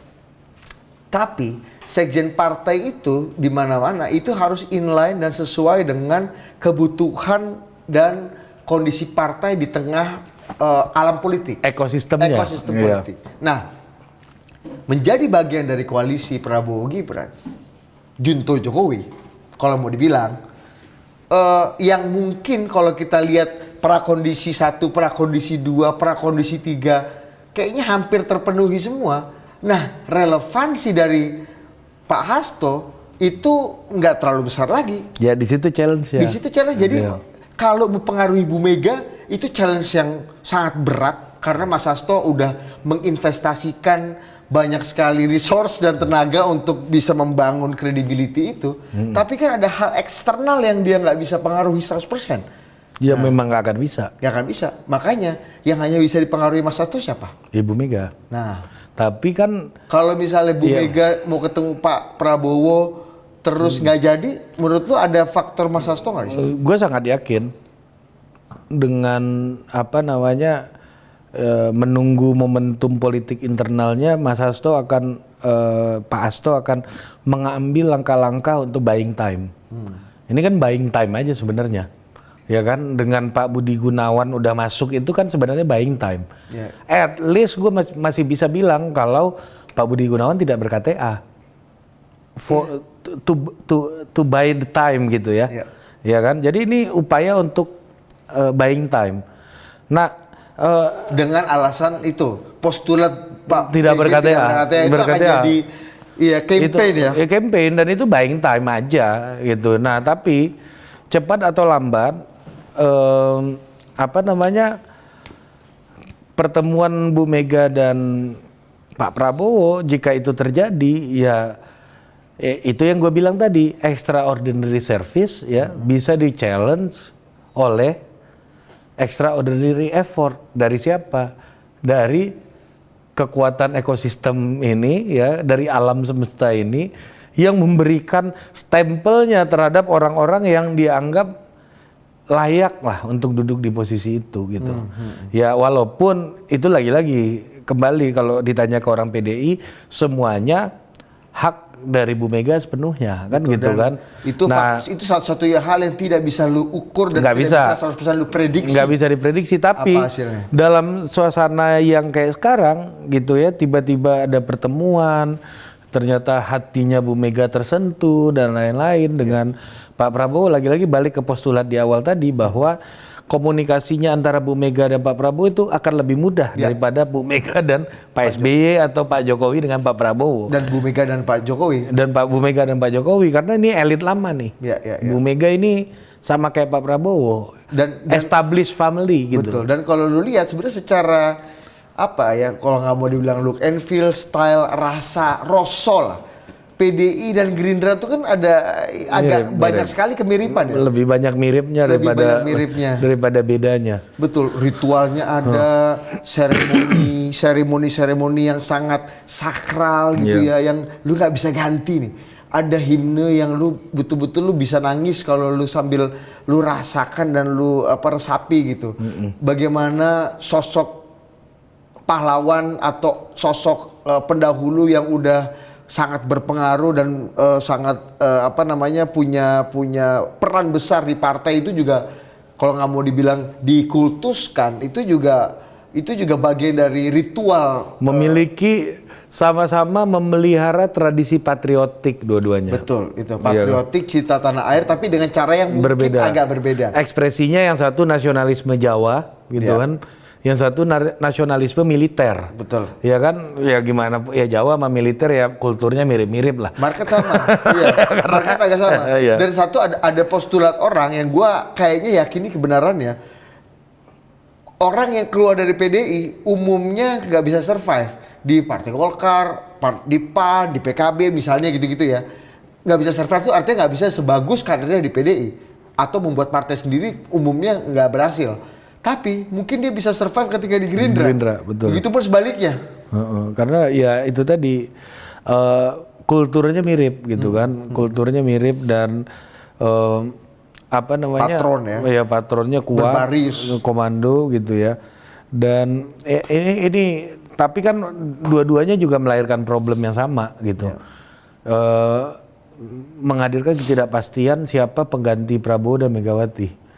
Tapi sekjen partai itu di mana-mana itu harus inline dan sesuai dengan kebutuhan dan kondisi partai di tengah alam politik. Ekosistem politik. Nah, menjadi bagian dari koalisi Prabowo Gibran, Junto Jokowi, kalau mau dibilang, yang mungkin kalau kita lihat prakondisi 1, prakondisi 2, prakondisi 3, kayaknya hampir terpenuhi semua. Nah, relevansi dari Pak Hasto itu nggak terlalu besar lagi. Ya, di situ challenge ya. Di situ challenge. Jadi kalau mempengaruhi Bu Mega itu challenge yang sangat berat karena Mas Hasto udah menginvestasikan banyak sekali resource dan tenaga untuk bisa membangun credibility itu, tapi kan ada hal eksternal yang dia nggak bisa pengaruhi 100%. Ya memang nggak akan bisa. Nggak akan bisa. Makanya yang hanya bisa dipengaruhi Mas Hasto siapa? Ibu Mega. Nah, Tapi kan kalau misalnya Bu Iya. Mega mau ketemu Pak Prabowo terus nggak jadi, menurut lu ada faktor Mas Hasto nggak di situ? gue sangat yakin dengan apa namanya menunggu momentum politik internalnya, Mas Hasto akan Pak Hasto akan mengambil langkah-langkah untuk buying time. Ini kan buying time aja sebenarnya, ya kan? Dengan Pak Budi Gunawan udah masuk itu kan sebenarnya buying time. Yeah. At least gue masih bisa bilang kalau Pak Budi Gunawan tidak ber-KTA for to buy the time gitu ya. Yeah. Ya kan? Jadi ini upaya untuk buying time. Nah, Dengan alasan itu postulat Pak Tidak PG ber-KTA. tidak ber-KTA itu akan Ber-KTA. jadi campaign ya. Campaign, dan itu buying time aja gitu. Nah, tapi cepat atau lambat apa namanya pertemuan Bu Mega dan Pak Prabowo, jika itu terjadi ya itu yang gue bilang tadi, extraordinary service ya bisa di challenge oleh extraordinary effort. Dari siapa? Dari kekuatan ekosistem ini ya, dari alam semesta ini yang memberikan stempelnya terhadap orang-orang yang dianggap layak lah untuk duduk di posisi itu gitu. Ya walaupun itu lagi-lagi kembali kalau ditanya ke orang PDI, semuanya hak dari Bu Mega sepenuhnya kan. Betul, gitu dan kan. Itu Nah, itu satu-satunya hal yang tidak bisa lu ukur dan Nggak tidak bisa. bisa 100% lu prediksi. nggak bisa diprediksi, tapi Apa hasilnya? dalam suasana yang kayak sekarang gitu ya, tiba-tiba ada pertemuan, ternyata hatinya Bu Mega tersentuh dan lain-lain dengan Pak Prabowo. Lagi-lagi balik ke postulat di awal tadi bahwa komunikasinya antara Bu Mega dan Pak Prabowo itu akan lebih mudah daripada Bu Mega dan Pak SBY atau Pak Jokowi dengan Pak Prabowo. Dan Bu Mega dan Pak Jokowi. Dan Bu Mega dan Pak Jokowi, karena ini elit lama nih. Ya, ya, ya. Bu Mega ini sama kayak Pak Prabowo, Dan established family gitu. betul. Dan kalau lu lihat sebenarnya secara apa ya, kalau nggak mau dibilang look and feel, style, rasa, rosol, PDI dan Gerindra itu kan ada agak Mirip. banyak sekali kemiripan ya. Lebih banyak miripnya Lebih daripada banyak miripnya. daripada bedanya. Betul, ritualnya ada, seremoni yang sangat sakral gitu ya, yang lu nggak bisa ganti nih. Ada himne yang lu betul-betul lu bisa nangis kalau lu sambil lu rasakan dan lu resapi gitu. Bagaimana sosok pahlawan atau sosok pendahulu yang udah sangat berpengaruh dan sangat punya peran besar di partai itu juga, kalau nggak mau dibilang dikultuskan, itu juga bagian dari ritual. Memiliki sama-sama memelihara tradisi patriotik dua-duanya. Betul, itu patriotik, cinta tanah air, tapi dengan cara yang mungkin agak berbeda. Ekspresinya yang satu nasionalisme Jawa gitu Ya. kan. Yang satu nasionalisme militer. Betul. Ya kan, ya gimana ya, Jawa sama militer ya kulturnya mirip-mirip lah. Market sama, iya. Market agak sama. Iya. Dan satu ada postulat orang yang gua kayaknya yakini kebenarannya. Orang yang keluar dari PDI umumnya nggak bisa survive di Partai Golkar, di PAN, di PKB misalnya gitu-gitu ya. Nggak bisa survive itu artinya nggak bisa sebagus kadernya di PDI atau membuat partai sendiri, umumnya nggak berhasil. Tapi mungkin dia bisa survive ketika di Gerindra. Betul. Begitupun sebaliknya. Karena ya itu tadi kulturnya mirip gitu kan, kulturnya mirip dan apa namanya, Patron ya. Ya patronnya kuat, Berbaris. komando gitu ya. Dan ini tapi kan dua-duanya juga melahirkan problem yang sama gitu. Menghadirkan ketidakpastian siapa pengganti Prabowo dan Megawati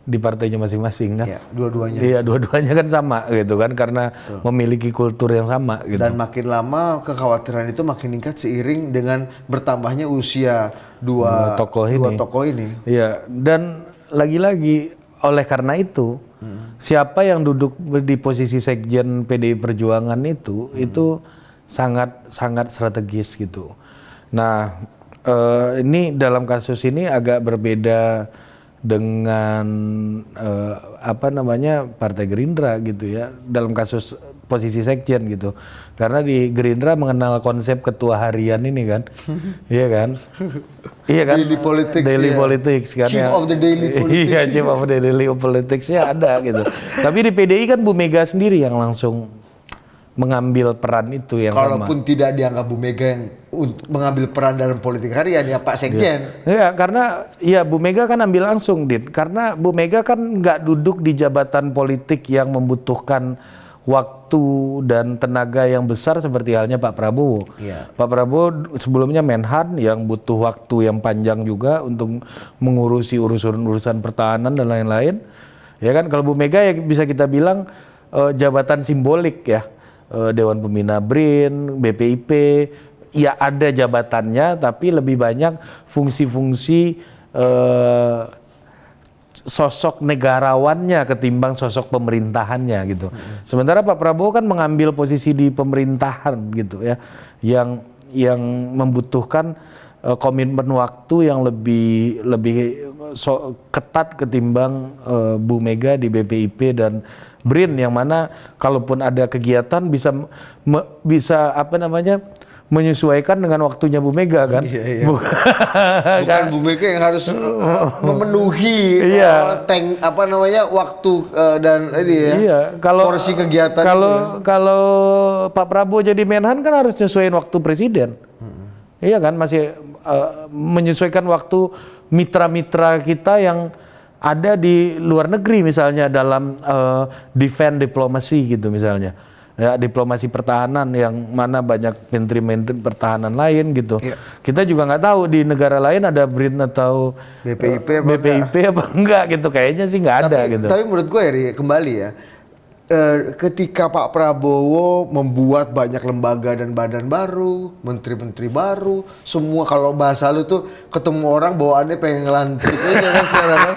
di partainya masing-masing kan. Iya, dua-duanya. Iya, dua-duanya kan sama gitu kan, karena memiliki kultur yang sama gitu. Dan makin lama kekhawatiran itu makin meningkat seiring dengan bertambahnya usia dua tokoh ini. Iya, dan lagi-lagi oleh karena itu siapa yang duduk di posisi sekjen PDI Perjuangan itu sangat strategis gitu. Nah, ini dalam kasus ini agak berbeda dengan Partai Gerindra gitu ya. Dalam kasus posisi sekjen gitu. Karena di Gerindra mengenal konsep ketua harian ini kan. Iya kan? Iya kan? Daily politics, Daily ya. politics kan. Chief of the daily politics. Iya, chief of the daily politics-nya ada gitu. Tapi di PDI kan Bu Mega sendiri yang langsung mengambil peran itu yang Kalaupun tidak dianggap Bu Mega yang mengambil peran dalam politik harian ya Pak Sekjen. Ya, karena ya Bu Mega kan ambil langsung, Din. Karena Bu Mega kan nggak duduk di jabatan politik yang membutuhkan waktu dan tenaga yang besar seperti halnya Pak Prabowo. Iya. Pak Prabowo sebelumnya Menhan yang butuh waktu yang panjang juga untuk mengurusi urusan pertahanan dan lain-lain. Ya kan, kalau Bu Mega ya bisa kita bilang jabatan simbolik ya. Dewan Pembina BRIN, BPIP, ya ada jabatannya, tapi lebih banyak fungsi-fungsi sosok negarawannya ketimbang sosok pemerintahannya gitu. Sementara Pak Prabowo kan mengambil posisi di pemerintahan gitu ya, yang membutuhkan komitmen waktu yang lebih ketat ketimbang Bu Mega di BPIP dan BRIN, yang mana kalaupun ada kegiatan bisa apa namanya menyesuaikan dengan waktunya Bu Mega kan. Iya. Bukan Bu Mega yang harus memenuhi tank apa namanya waktu dan ini ya. Iya, porsi kegiatan kalau Pak Prabowo jadi Menhan kan harus nyesuaiin waktu presiden. Iya kan, masih menyesuaikan waktu mitra-mitra kita yang ada di luar negeri misalnya dalam defense diplomasi gitu misalnya. Ya, diplomasi pertahanan yang mana banyak menteri-menteri pertahanan lain gitu. Iya. Kita juga nggak tahu di negara lain ada BRIN atau BPIP apa enggak gitu. Kayaknya sih nggak ada gitu. Tapi menurut gue ya, kembali ya, ketika Pak Prabowo membuat banyak lembaga dan badan baru, menteri-menteri baru, semua kalau bahasa lu tuh ketemu orang bawaannya pengen ngelantik aja kan sekarang kan.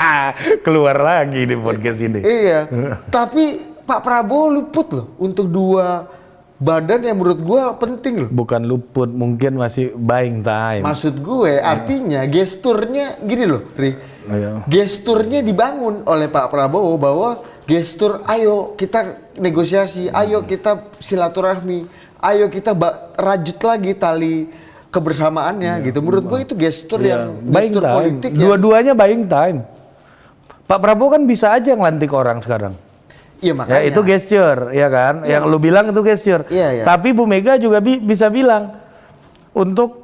Keluar lagi di podcast ini. Iya, tapi Pak Prabowo luput loh untuk dua badan yang menurut gue penting loh. Bukan luput, mungkin masih buying time. Maksud gue artinya gesturnya gini loh, Ri. Iya. Gesturnya dibangun oleh Pak Prabowo bahwa gestur ayo kita negosiasi, ayo kita silaturahmi, ayo kita rajut lagi tali kebersamaannya gitu. Menurut gue itu gestur yang gestur politik ya. Dua-duanya buying time. Pak Prabowo kan bisa aja ngelantik orang sekarang. Iya makanya. Ya, itu gesture, ya kan? Yang lu bilang itu gesture. Iya, iya. Tapi Bu Mega juga bisa bilang untuk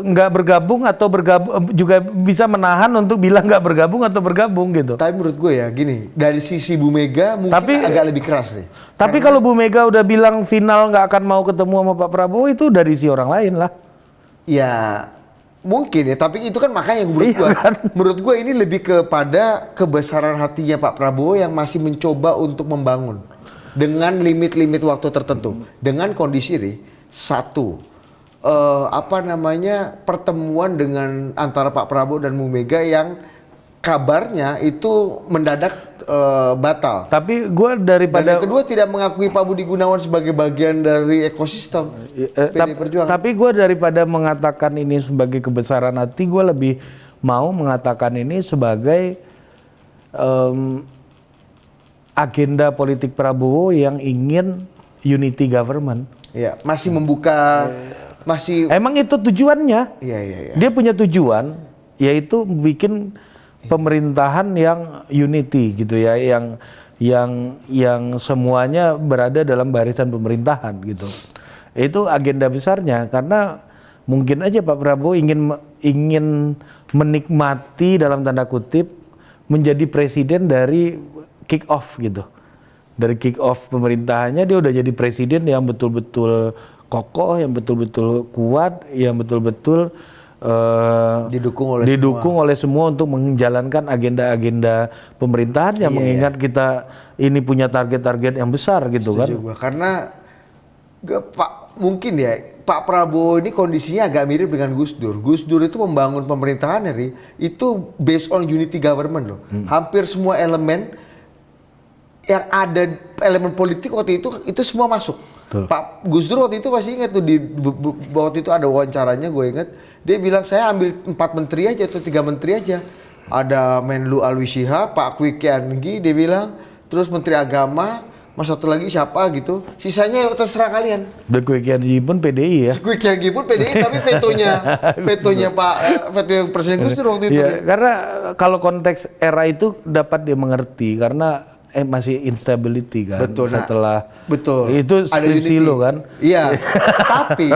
nggak bergabung atau bergabung, juga bisa menahan untuk bilang nggak bergabung atau bergabung gitu. Tapi menurut gue ya gini, dari sisi Bu Mega mungkin agak lebih keras nih. Tapi kalau Bu Mega udah bilang final nggak akan mau ketemu sama Pak Prabowo, itu dari si orang lain lah. Ya mungkin ya, tapi itu kan makanya menurut gue ini lebih kepada kebesaran hatinya Pak Prabowo yang masih mencoba untuk membangun dengan limit-limit waktu tertentu, dengan kondisi pertemuan dengan antara Pak Prabowo dan Bu Mega yang kabarnya itu mendadak batal. Tapi gue daripada... Dan yang kedua tidak mengakui Pak Budi Gunawan sebagai bagian dari ekosistem PDI Perjuangan. Tapi gue daripada mengatakan ini sebagai kebesaran hati, gue lebih mau mengatakan ini sebagai agenda politik Prabowo yang ingin unity government. Iya, masih membuka, Emang itu tujuannya. Iya. Dia punya tujuan, yaitu bikin pemerintahan yang unity gitu ya, yang semuanya berada dalam barisan pemerintahan gitu. Itu agenda besarnya, karena mungkin aja Pak Prabowo ingin menikmati dalam tanda kutip menjadi presiden dari kick off gitu. Dari kick off pemerintahannya dia udah jadi presiden yang betul-betul kokoh, yang betul-betul kuat, yang betul-betul didukung oleh semua untuk menjalankan agenda-agenda pemerintahannya, mengingat kita ini punya target-target yang besar gitu. Setuju kan. Karena mungkin ya Pak Prabowo ini kondisinya agak mirip dengan Gus Dur. Gus Dur itu membangun pemerintahan itu based on unity government loh. Hampir semua elemen yang ada, elemen politik waktu itu semua masuk. Tuh. Pak Gus Dur waktu itu masih ingat tuh waktu itu ada wawancaranya, gue ingat dia bilang saya ambil 4 menteri aja atau 3 menteri aja. Ada Menlu Alwi Shihab, Pak Kwi Kian Gi dia bilang, terus Menteri Agama, Mas satu lagi siapa gitu. Sisanya terserah kalian. Dan Kwi Kian Gi pun PDI ya. Gue kira pun PDI tapi vetonya veto Presiden Gus Dur waktu itu. Iya, karena kalau konteks era itu dapat dia mengerti karena masih instability kan. Betul, nah, setelah betul. Itu Ada skripsi unity. lo kan. Iya. Tapi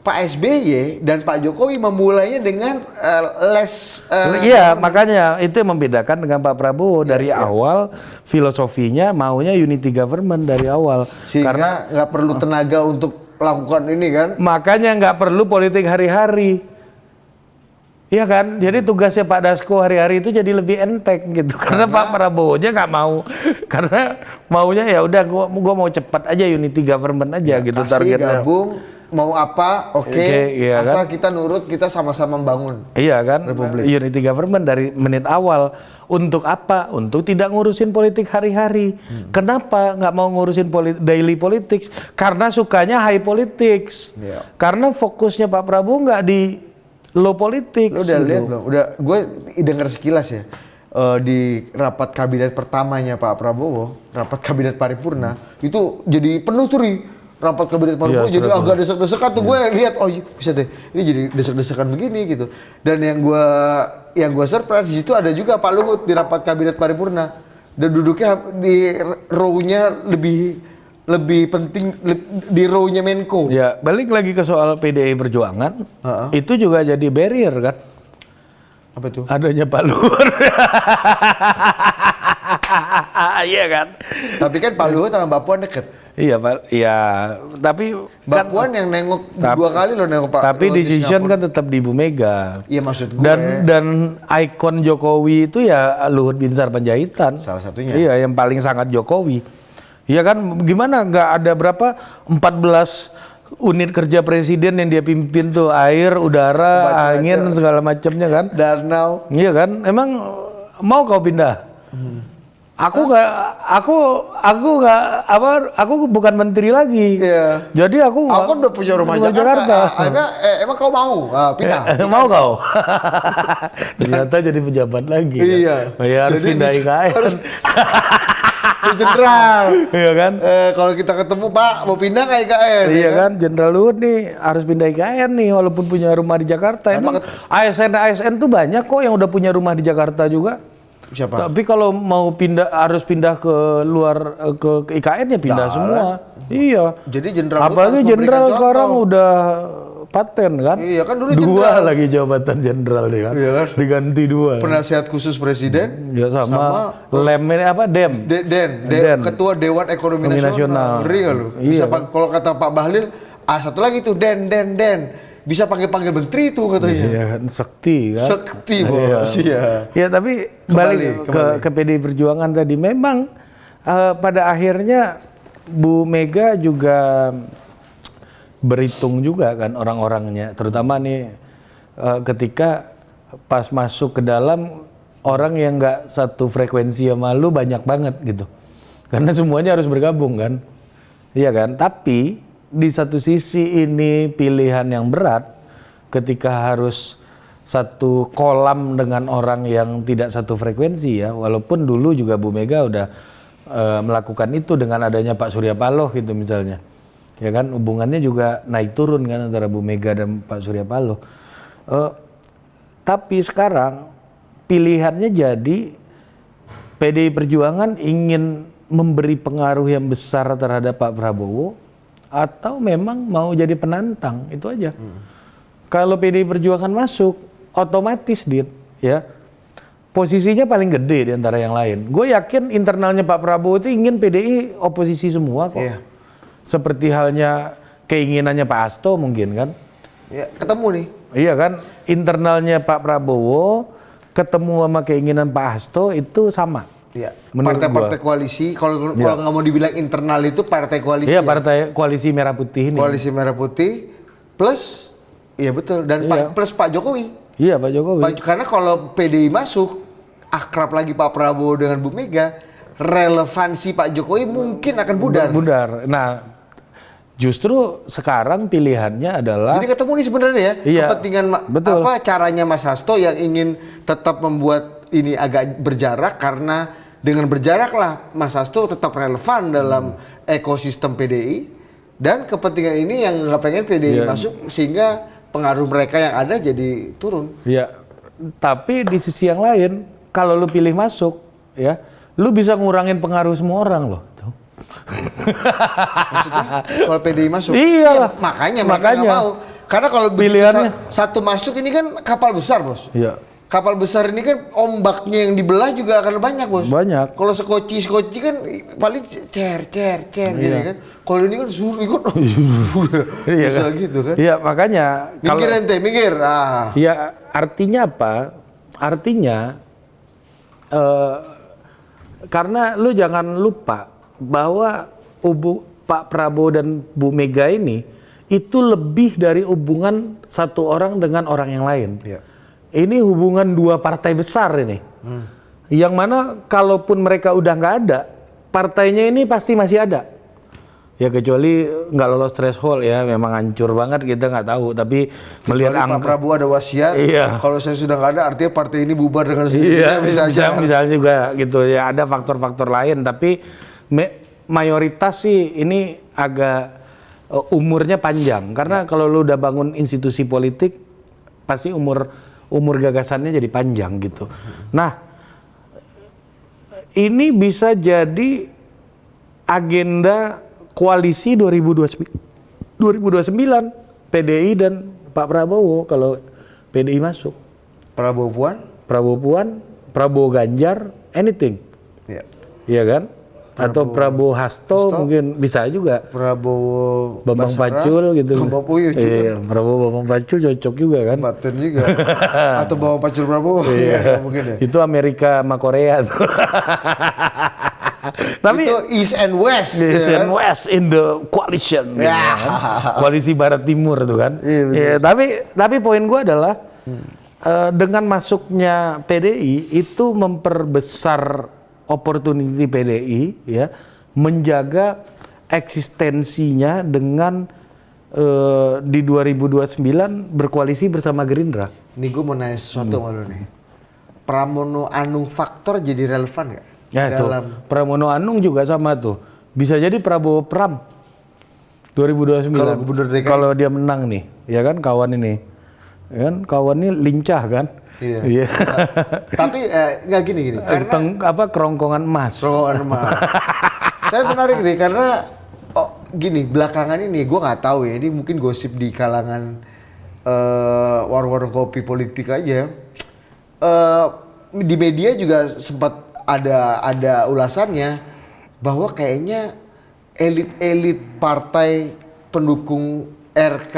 Pak SBY dan Pak Jokowi memulainya dengan Iya, makanya itu yang membedakan dengan Pak Prabowo dari awal filosofinya maunya unity government dari awal. sehingga nggak perlu tenaga untuk lakukan ini kan. Makanya nggak perlu politik hari-hari. Iya kan, jadi tugasnya Pak Dasko hari-hari itu jadi lebih enteng gitu. Karena Pak Prabowo aja nggak mau, karena maunya ya udah gua mau cepat aja unity government aja gitu Kasih targetnya. gabung mau apa oke, iya asal kan? kita nurut, kita sama-sama membangun. Iya kan, Republik. unity government dari menit awal. Untuk apa? Untuk tidak ngurusin politik hari-hari. Kenapa nggak mau ngurusin daily politics? Karena sukanya high politics. Iya. Karena fokusnya Pak Prabowo nggak di low politics. Lo udah gitu. lihat loh, gue dengar sekilas ya di rapat kabinet pertamanya Pak Prabowo, rapat kabinet paripurna itu jadi penuh tuh rapat kabinet paripurna Iya, jadi sudah agak desek-desekan tuh gue lihat oh bisa deh ini jadi desek-desekan begini gitu. Dan yang gue surprise di situ ada juga Pak Luhut di rapat kabinet paripurna dan duduknya di row-nya lebih penting di row-nya Menko. Ya, balik lagi ke soal PDI Perjuangan, itu juga jadi barrier kan? Apa tuh? Adanya Pak Luhut. Iya kan? Tapi kan Pak Luhut sama Mbak Puan deket. Iya Pak, iya. Tapi Mbak kan, Puan yang nengok dua kali loh nengok Pak. tapi Luhut di decision Singapura. kan tetap di Ibu Mega. Iya maksud gue. Dan ikon Jokowi itu ya Luhut Binsar Panjaitan. Salah satunya. Iya, yang paling sangat Jokowi. Iya kan, gimana nggak ada berapa 14 unit kerja presiden yang dia pimpin tuh, air, udara, angin, segala macamnya kan. Danau. Iya kan, emang mau kau pindah? Aku aku bukan menteri lagi. Iya. Jadi aku Udah punya rumah Jakarta. Emang kau mau pindah? mau kau? Ternyata jadi pejabat lagi. Iya. Kan? Ya, harus Jadi pindah IKN. Jenderal. Iya kan? Kalau kita ketemu Pak mau pindah ke IKN. Iya kan, Jenderal Luhut nih harus pindah IKN nih walaupun punya rumah di Jakarta. Emang ASN tuh banyak kok yang udah punya rumah di Jakarta juga. Siapa? Tapi kalau mau harus pindah ke luar ke IKN ya pindah semua. Iya. Jadi Jenderal Luhut apalagi harus jenderal memberikan sekarang contoh. udah paten kan? Iya kan dulu 2 jenderal. lagi jabatan jenderal nih kan. Iya kan? Diganti 2. Penasihat khusus presiden. Ya sama Lem ini apa Dem. Den. Ketua Dewan Ekonomi Ekonomi Nasional. Nasional. Ngeri nggak lu? Iya. Bisa kalau kata Pak Bahlil, satu lagi tuh Den. Bisa panggil menteri tuh katanya. Iya kan, sekti kan. Sekti bos. Iya. Ya tapi balik ke PDI Perjuangan tadi memang pada akhirnya Bu Mega juga berhitung juga kan orang-orangnya, terutama nih ketika pas masuk ke dalam orang yang nggak satu frekuensi sama lu banyak banget gitu, karena semuanya harus bergabung kan, iya kan? Tapi di satu sisi ini pilihan yang berat ketika harus satu kolam dengan orang yang tidak satu frekuensi ya, walaupun dulu juga Bu Mega udah melakukan itu dengan adanya Pak Surya Paloh gitu misalnya. Ya kan hubungannya juga naik turun kan antara Bu Mega dan Pak Surya Paloh. Tapi sekarang pilihannya jadi PDI Perjuangan ingin memberi pengaruh yang besar terhadap Pak Prabowo atau memang mau jadi penantang, itu aja. Kalau PDI Perjuangan masuk otomatis ya posisinya paling gede di antara yang lain. Gue yakin internalnya Pak Prabowo itu ingin PDI oposisi semua kok. Iya. Seperti halnya keinginannya Pak Hasto mungkin kan. Ya, ketemu nih. Iya kan, internalnya Pak Prabowo ketemu sama keinginan Pak Hasto itu sama. Iya. Menurut Partai-partai koalisi, kalau nggak mau dibilang internal itu partai koalisi. Iya, ya. partai koalisi Merah Putih ini. Koalisi Merah Putih plus, iya betul, dan plus Pak Jokowi. Iya, Pak Jokowi. Karena kalau PDI masuk, akrab lagi Pak Prabowo dengan Bu Mega, relevansi Pak Jokowi mungkin akan pudar. Nah, justru sekarang pilihannya adalah Jadi ketemu nih sebenarnya ya, Iya, kepentingan betul. apa caranya Mas Hasto yang ingin tetap membuat ini agak berjarak karena dengan berjaraklah Mas Hasto tetap relevan dalam ekosistem PDI dan kepentingan ini yang nggak pengen PDI masuk sehingga pengaruh mereka yang ada jadi turun. Ya, tapi di sisi yang lain, kalau lu pilih masuk, ya, lu bisa ngurangin pengaruh semua orang loh. Maksudnya kalau PDI masuk, Iya, makanya mereka nggak mau. Karena kalau Pilihannya. satu masuk ini kan kapal besar, bos. Iya. Kapal besar ini kan ombaknya yang dibelah juga akan banyak, bos. Banyak. Kalau sekoci kan paling cer gitu kan. Kalau ini kan suruh ikut, Iya bisa kan? gitu kan. Iya, makanya Minggir ente, minggir. Ya, artinya apa? Artinya karena lu jangan lupa bahwa Pak Prabowo dan Bu Mega ini itu lebih dari hubungan satu orang dengan orang yang lain. Iya. Ini hubungan dua partai besar ini. Yang mana kalaupun mereka udah nggak ada, partainya ini pasti masih ada. Ya kecuali nggak lolos threshold ya, memang hancur banget kita nggak tahu. Tapi melihat Kecuali Pak Prabowo ada wasiat, Iya. kalau saya sudah nggak ada artinya partai ini bubar dengan sendirinya, bisa aja. bisa juga gitu ya, ada faktor-faktor lain. Tapi mayoritas sih ini agak umurnya panjang. Karena kalau lu udah bangun institusi politik, pasti umur gagasannya jadi panjang gitu. Nah, ini bisa jadi agenda koalisi 2029 PDI dan Pak Prabowo kalau PDI masuk. Prabowo Puan, Prabowo Ganjar, anything. ya. Iya kan? Atau Prabowo Hasto mungkin bisa juga. Prabowo Bambang Basara, Pacul gitu. Bambang Puyuh juga. Iya, Prabowo Bambang Pacul cocok juga kan. Paten juga. Atau Bambang Pacul Prabowo. Iya. Ya, mungkin ya. Itu Amerika sama Korea tuh. Tapi itu East and West. East ya and kan? West in the coalition, gitu Ya. kan? Koalisi Barat Timur tuh kan. Iya, betul. Ya, tapi poin gua adalah dengan masuknya PDI itu memperbesar opportunity PDI ya, menjaga eksistensinya dengan di 2029 berkoalisi bersama Gerindra. Nih gue mau nanya sesuatu sama lu nih. Pramono Anung faktor jadi relevan nggak? Ya itu, Pramono Anung juga sama tuh. Bisa jadi Prabowo Pram 2029. Kalau Gubernur DKI. Kalau dia menang nih, ya kan kawan ini. Ya kan kawan ini lincah kan? Iya. Tapi nggak gini. Karena kerongkongan emas. Rokokan emas. Tapi menarik nih karena gini belakangan ini gue nggak tahu ya. Ini mungkin gosip di kalangan warung-warung kopi politik aja. Di media juga sempat ada ulasannya bahwa kayaknya elit-elit partai pendukung RK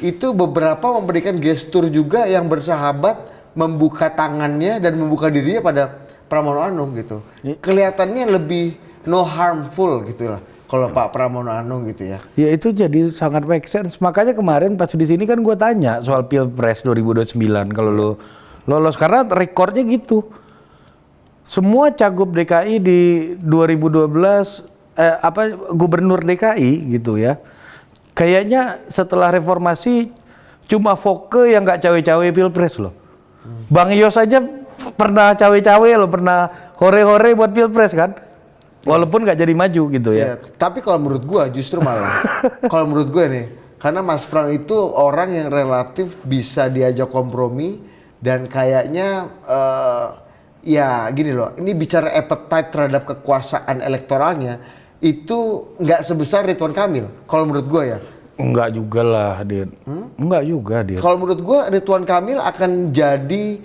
itu beberapa memberikan gestur juga yang bersahabat, membuka tangannya dan membuka dirinya pada Pramono Anung gitu. Kelihatannya lebih no harmful gitu lah kalau Pak Pramono Anung gitu ya. Ya itu jadi sangat make sense. Makanya kemarin pas di sini kan gue tanya soal Pilpres 2029 kalau lo lolos karena rekornya gitu. Semua cagup DKI di 2012 gubernur DKI gitu ya. Kayaknya setelah reformasi cuma Foke yang nggak cawe-cawe Pilpres loh. Bang Yos aja pernah cawe-cawe loh, pernah hore-hore buat Pilpres kan. Walaupun nggak jadi maju gitu ya. Tapi kalau menurut gua justru malah kalau menurut gua nih, karena Mas Pram itu orang yang relatif bisa diajak kompromi dan kayaknya ya gini loh, ini bicara appetite terhadap kekuasaan elektoralnya itu nggak sebesar Ridwan Kamil kalau menurut gue ya. Enggak juga lah, Dir. Enggak juga, Dir. Kalau menurut gue Ridwan Kamil akan jadi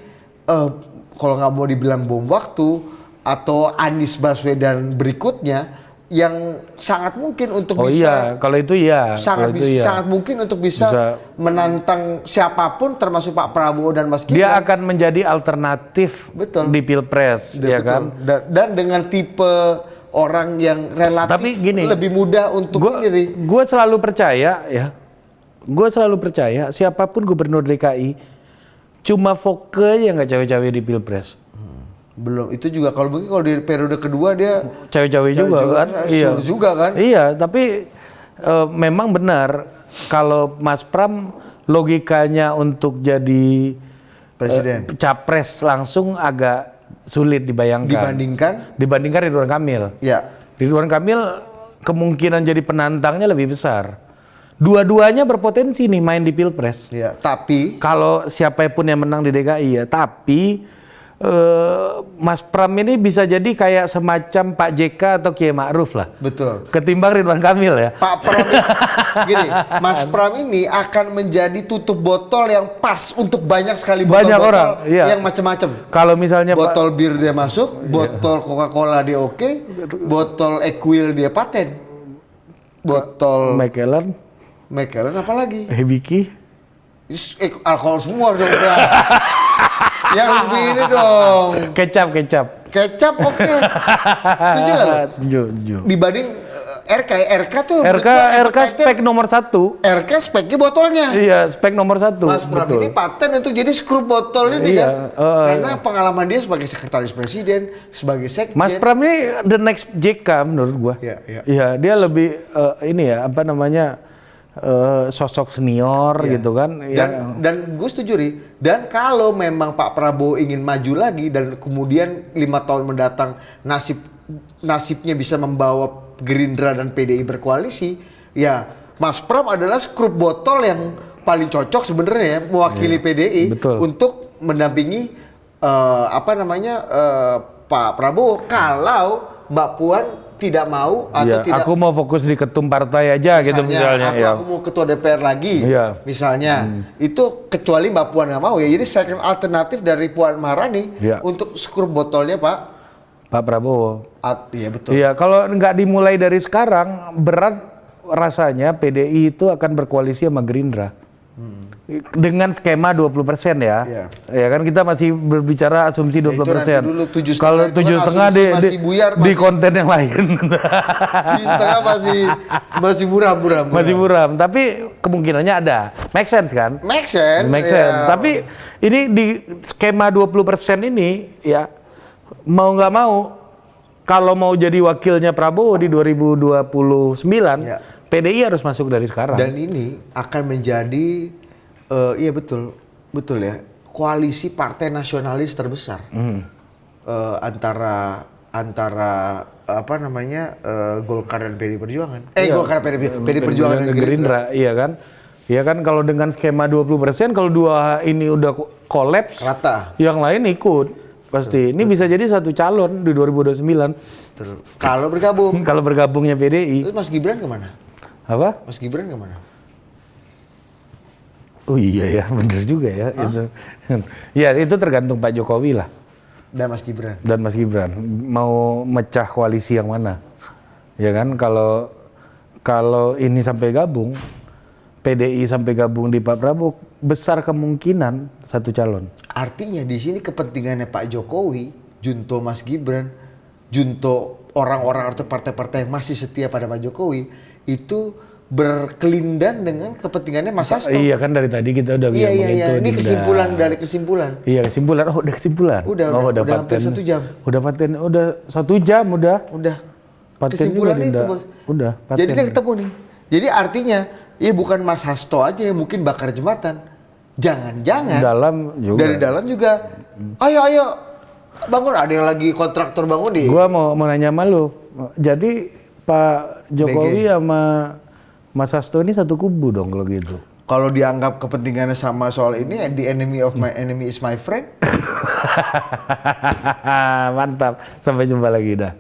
kalau nggak mau dibilang bom waktu atau Anies Baswedan berikutnya yang sangat mungkin untuk bisa. Iya, kalau itu iya. Sangat mungkin untuk bisa menantang siapapun termasuk Pak Prabowo dan Mas Gibran. Dia akan menjadi alternatif di Pilpres, ya kan? Dan dengan tipe orang yang relatif tapi gini, lebih mudah untuk gue selalu percaya ya. Gue selalu percaya siapapun gubernur DKI cuma Foke yang nggak cawe-cawe di Pilpres. Belum, itu juga kalau mungkin kalau di periode kedua dia cawe-cawe juga kan. Iya juga kan. Iya, tapi memang benar kalau Mas Pram logikanya untuk jadi presiden capres langsung agak sulit dibayangkan. Dibandingkan Ridwan Kamil. Ya. Ridwan Kamil kemungkinan jadi penantangnya lebih besar. Dua-duanya berpotensi nih main di Pilpres. Ya, tapi kalau siapapun yang menang di DKI ya, tapi Mas Pram ini bisa jadi kayak semacam Pak JK atau Kiai Ma'ruf lah. betul. Ketimbang Ridwan Kamil ya. Pak Pram gini, Mas Pram ini akan menjadi tutup botol yang pas untuk banyak sekali Banyak botol-botol orang, iya. yang macam-macam. Kalau misalnya Botol bir dia masuk, botol Coca-Cola dia oke, botol Equil dia paten. Botol McKellen apa lagi? Hebiki. Alkohol semua dong udah. Yang lebih ini dong. Kecap Oke. Setuju nggak lo? Setuju. Dibanding RK tuh. RK spek nomor 1. RK speknya botolnya. Iya, spek nomor 1. Mas Pram ini paten untuk jadi skrup botol ini Iya, kan. Karena pengalaman dia sebagai sekretaris presiden, sebagai sekjen. Mas Pram ini the next JK menurut gua. Iya, dia lebih ini ya, apa namanya? Sosok senior gitu kan. Dan gue setuju Ri. Dan kalau memang Pak Prabowo ingin maju lagi dan kemudian 5 tahun mendatang nasibnya bisa membawa Gerindra dan PDI berkoalisi, ya Mas Pram adalah skrup botol yang paling cocok sebenarnya ya, mewakili PDI untuk mendampingi Pak Prabowo kalau Mbak Puan tidak mau atau tidak. Aku mau fokus di ketum partai aja gitu misalnya. Aku mau ketua DPR lagi, misalnya. Itu kecuali Mbak Puan nggak mau ya. Jadi second alternatif dari Puan Maharani untuk skrup botolnya Pak Prabowo. Iya betul. Iya, kalau nggak dimulai dari sekarang berat rasanya PDI itu akan berkoalisi sama Gerindra. Dengan skema 20% ya. Ya kan kita masih berbicara asumsi 20%. Kalau 7,5 di konten yang lain. 7,5 masih buram. Masih buram, tapi kemungkinannya ada. Make sense kan? Make sense. Tapi ini di skema 20% ini ya mau nggak mau kalau mau jadi wakilnya Prabowo di 2029, PDI harus masuk dari sekarang. Dan ini akan menjadi iya betul ya, koalisi partai nasionalis terbesar antara apa namanya Golkar dan PD Perjuangan. Golkar PD Perjuangan dan Gerindra. Iya kan kalau dengan skema 20%, kalau dua ini udah kolaps, rata, yang lain ikut pasti. Ini bisa jadi satu calon di 2029. Kalau bergabung. Kalau bergabungnya PDI. Terus Mas Gibran kemana? Apa? Mas Gibran kemana? Oh iya ya, bener juga ya. Ya itu tergantung Pak Jokowi lah. Dan Mas Gibran. Mau mecah koalisi yang mana? Ya kan kalau ini sampai gabung, PDI sampai gabung di Pak Prabowo, besar kemungkinan satu calon. Artinya di sini kepentingannya Pak Jokowi, junto Mas Gibran, junto orang-orang atau partai-partai yang masih setia pada Pak Jokowi itu berkelindan dengan kepentingannya Mas Hasto. Iya kan dari tadi kita udah bilang begitu. Ini kesimpulan dari kesimpulan. Iya kesimpulan. Oh udah kesimpulan. Udah hampir 1 jam. Udah paten. Udah 1 jam udah. Paten kesimpulan itu Bos. Udah. Paten. Jadi dia ketemu nih. Jadi artinya ya bukan Mas Hasto aja yang mungkin bakar jembatan. Jangan-jangan dari dalam juga. Ayo bangun, ada yang lagi kontraktor bangun di. Gua mau nanya sama lu. Jadi Pak Jokowi sama Mas Hasto ini satu kubu dong kalau gitu. Kalau dianggap kepentingannya sama soal ini, the enemy of my enemy is my friend. Mantap. Sampai jumpa lagi dah.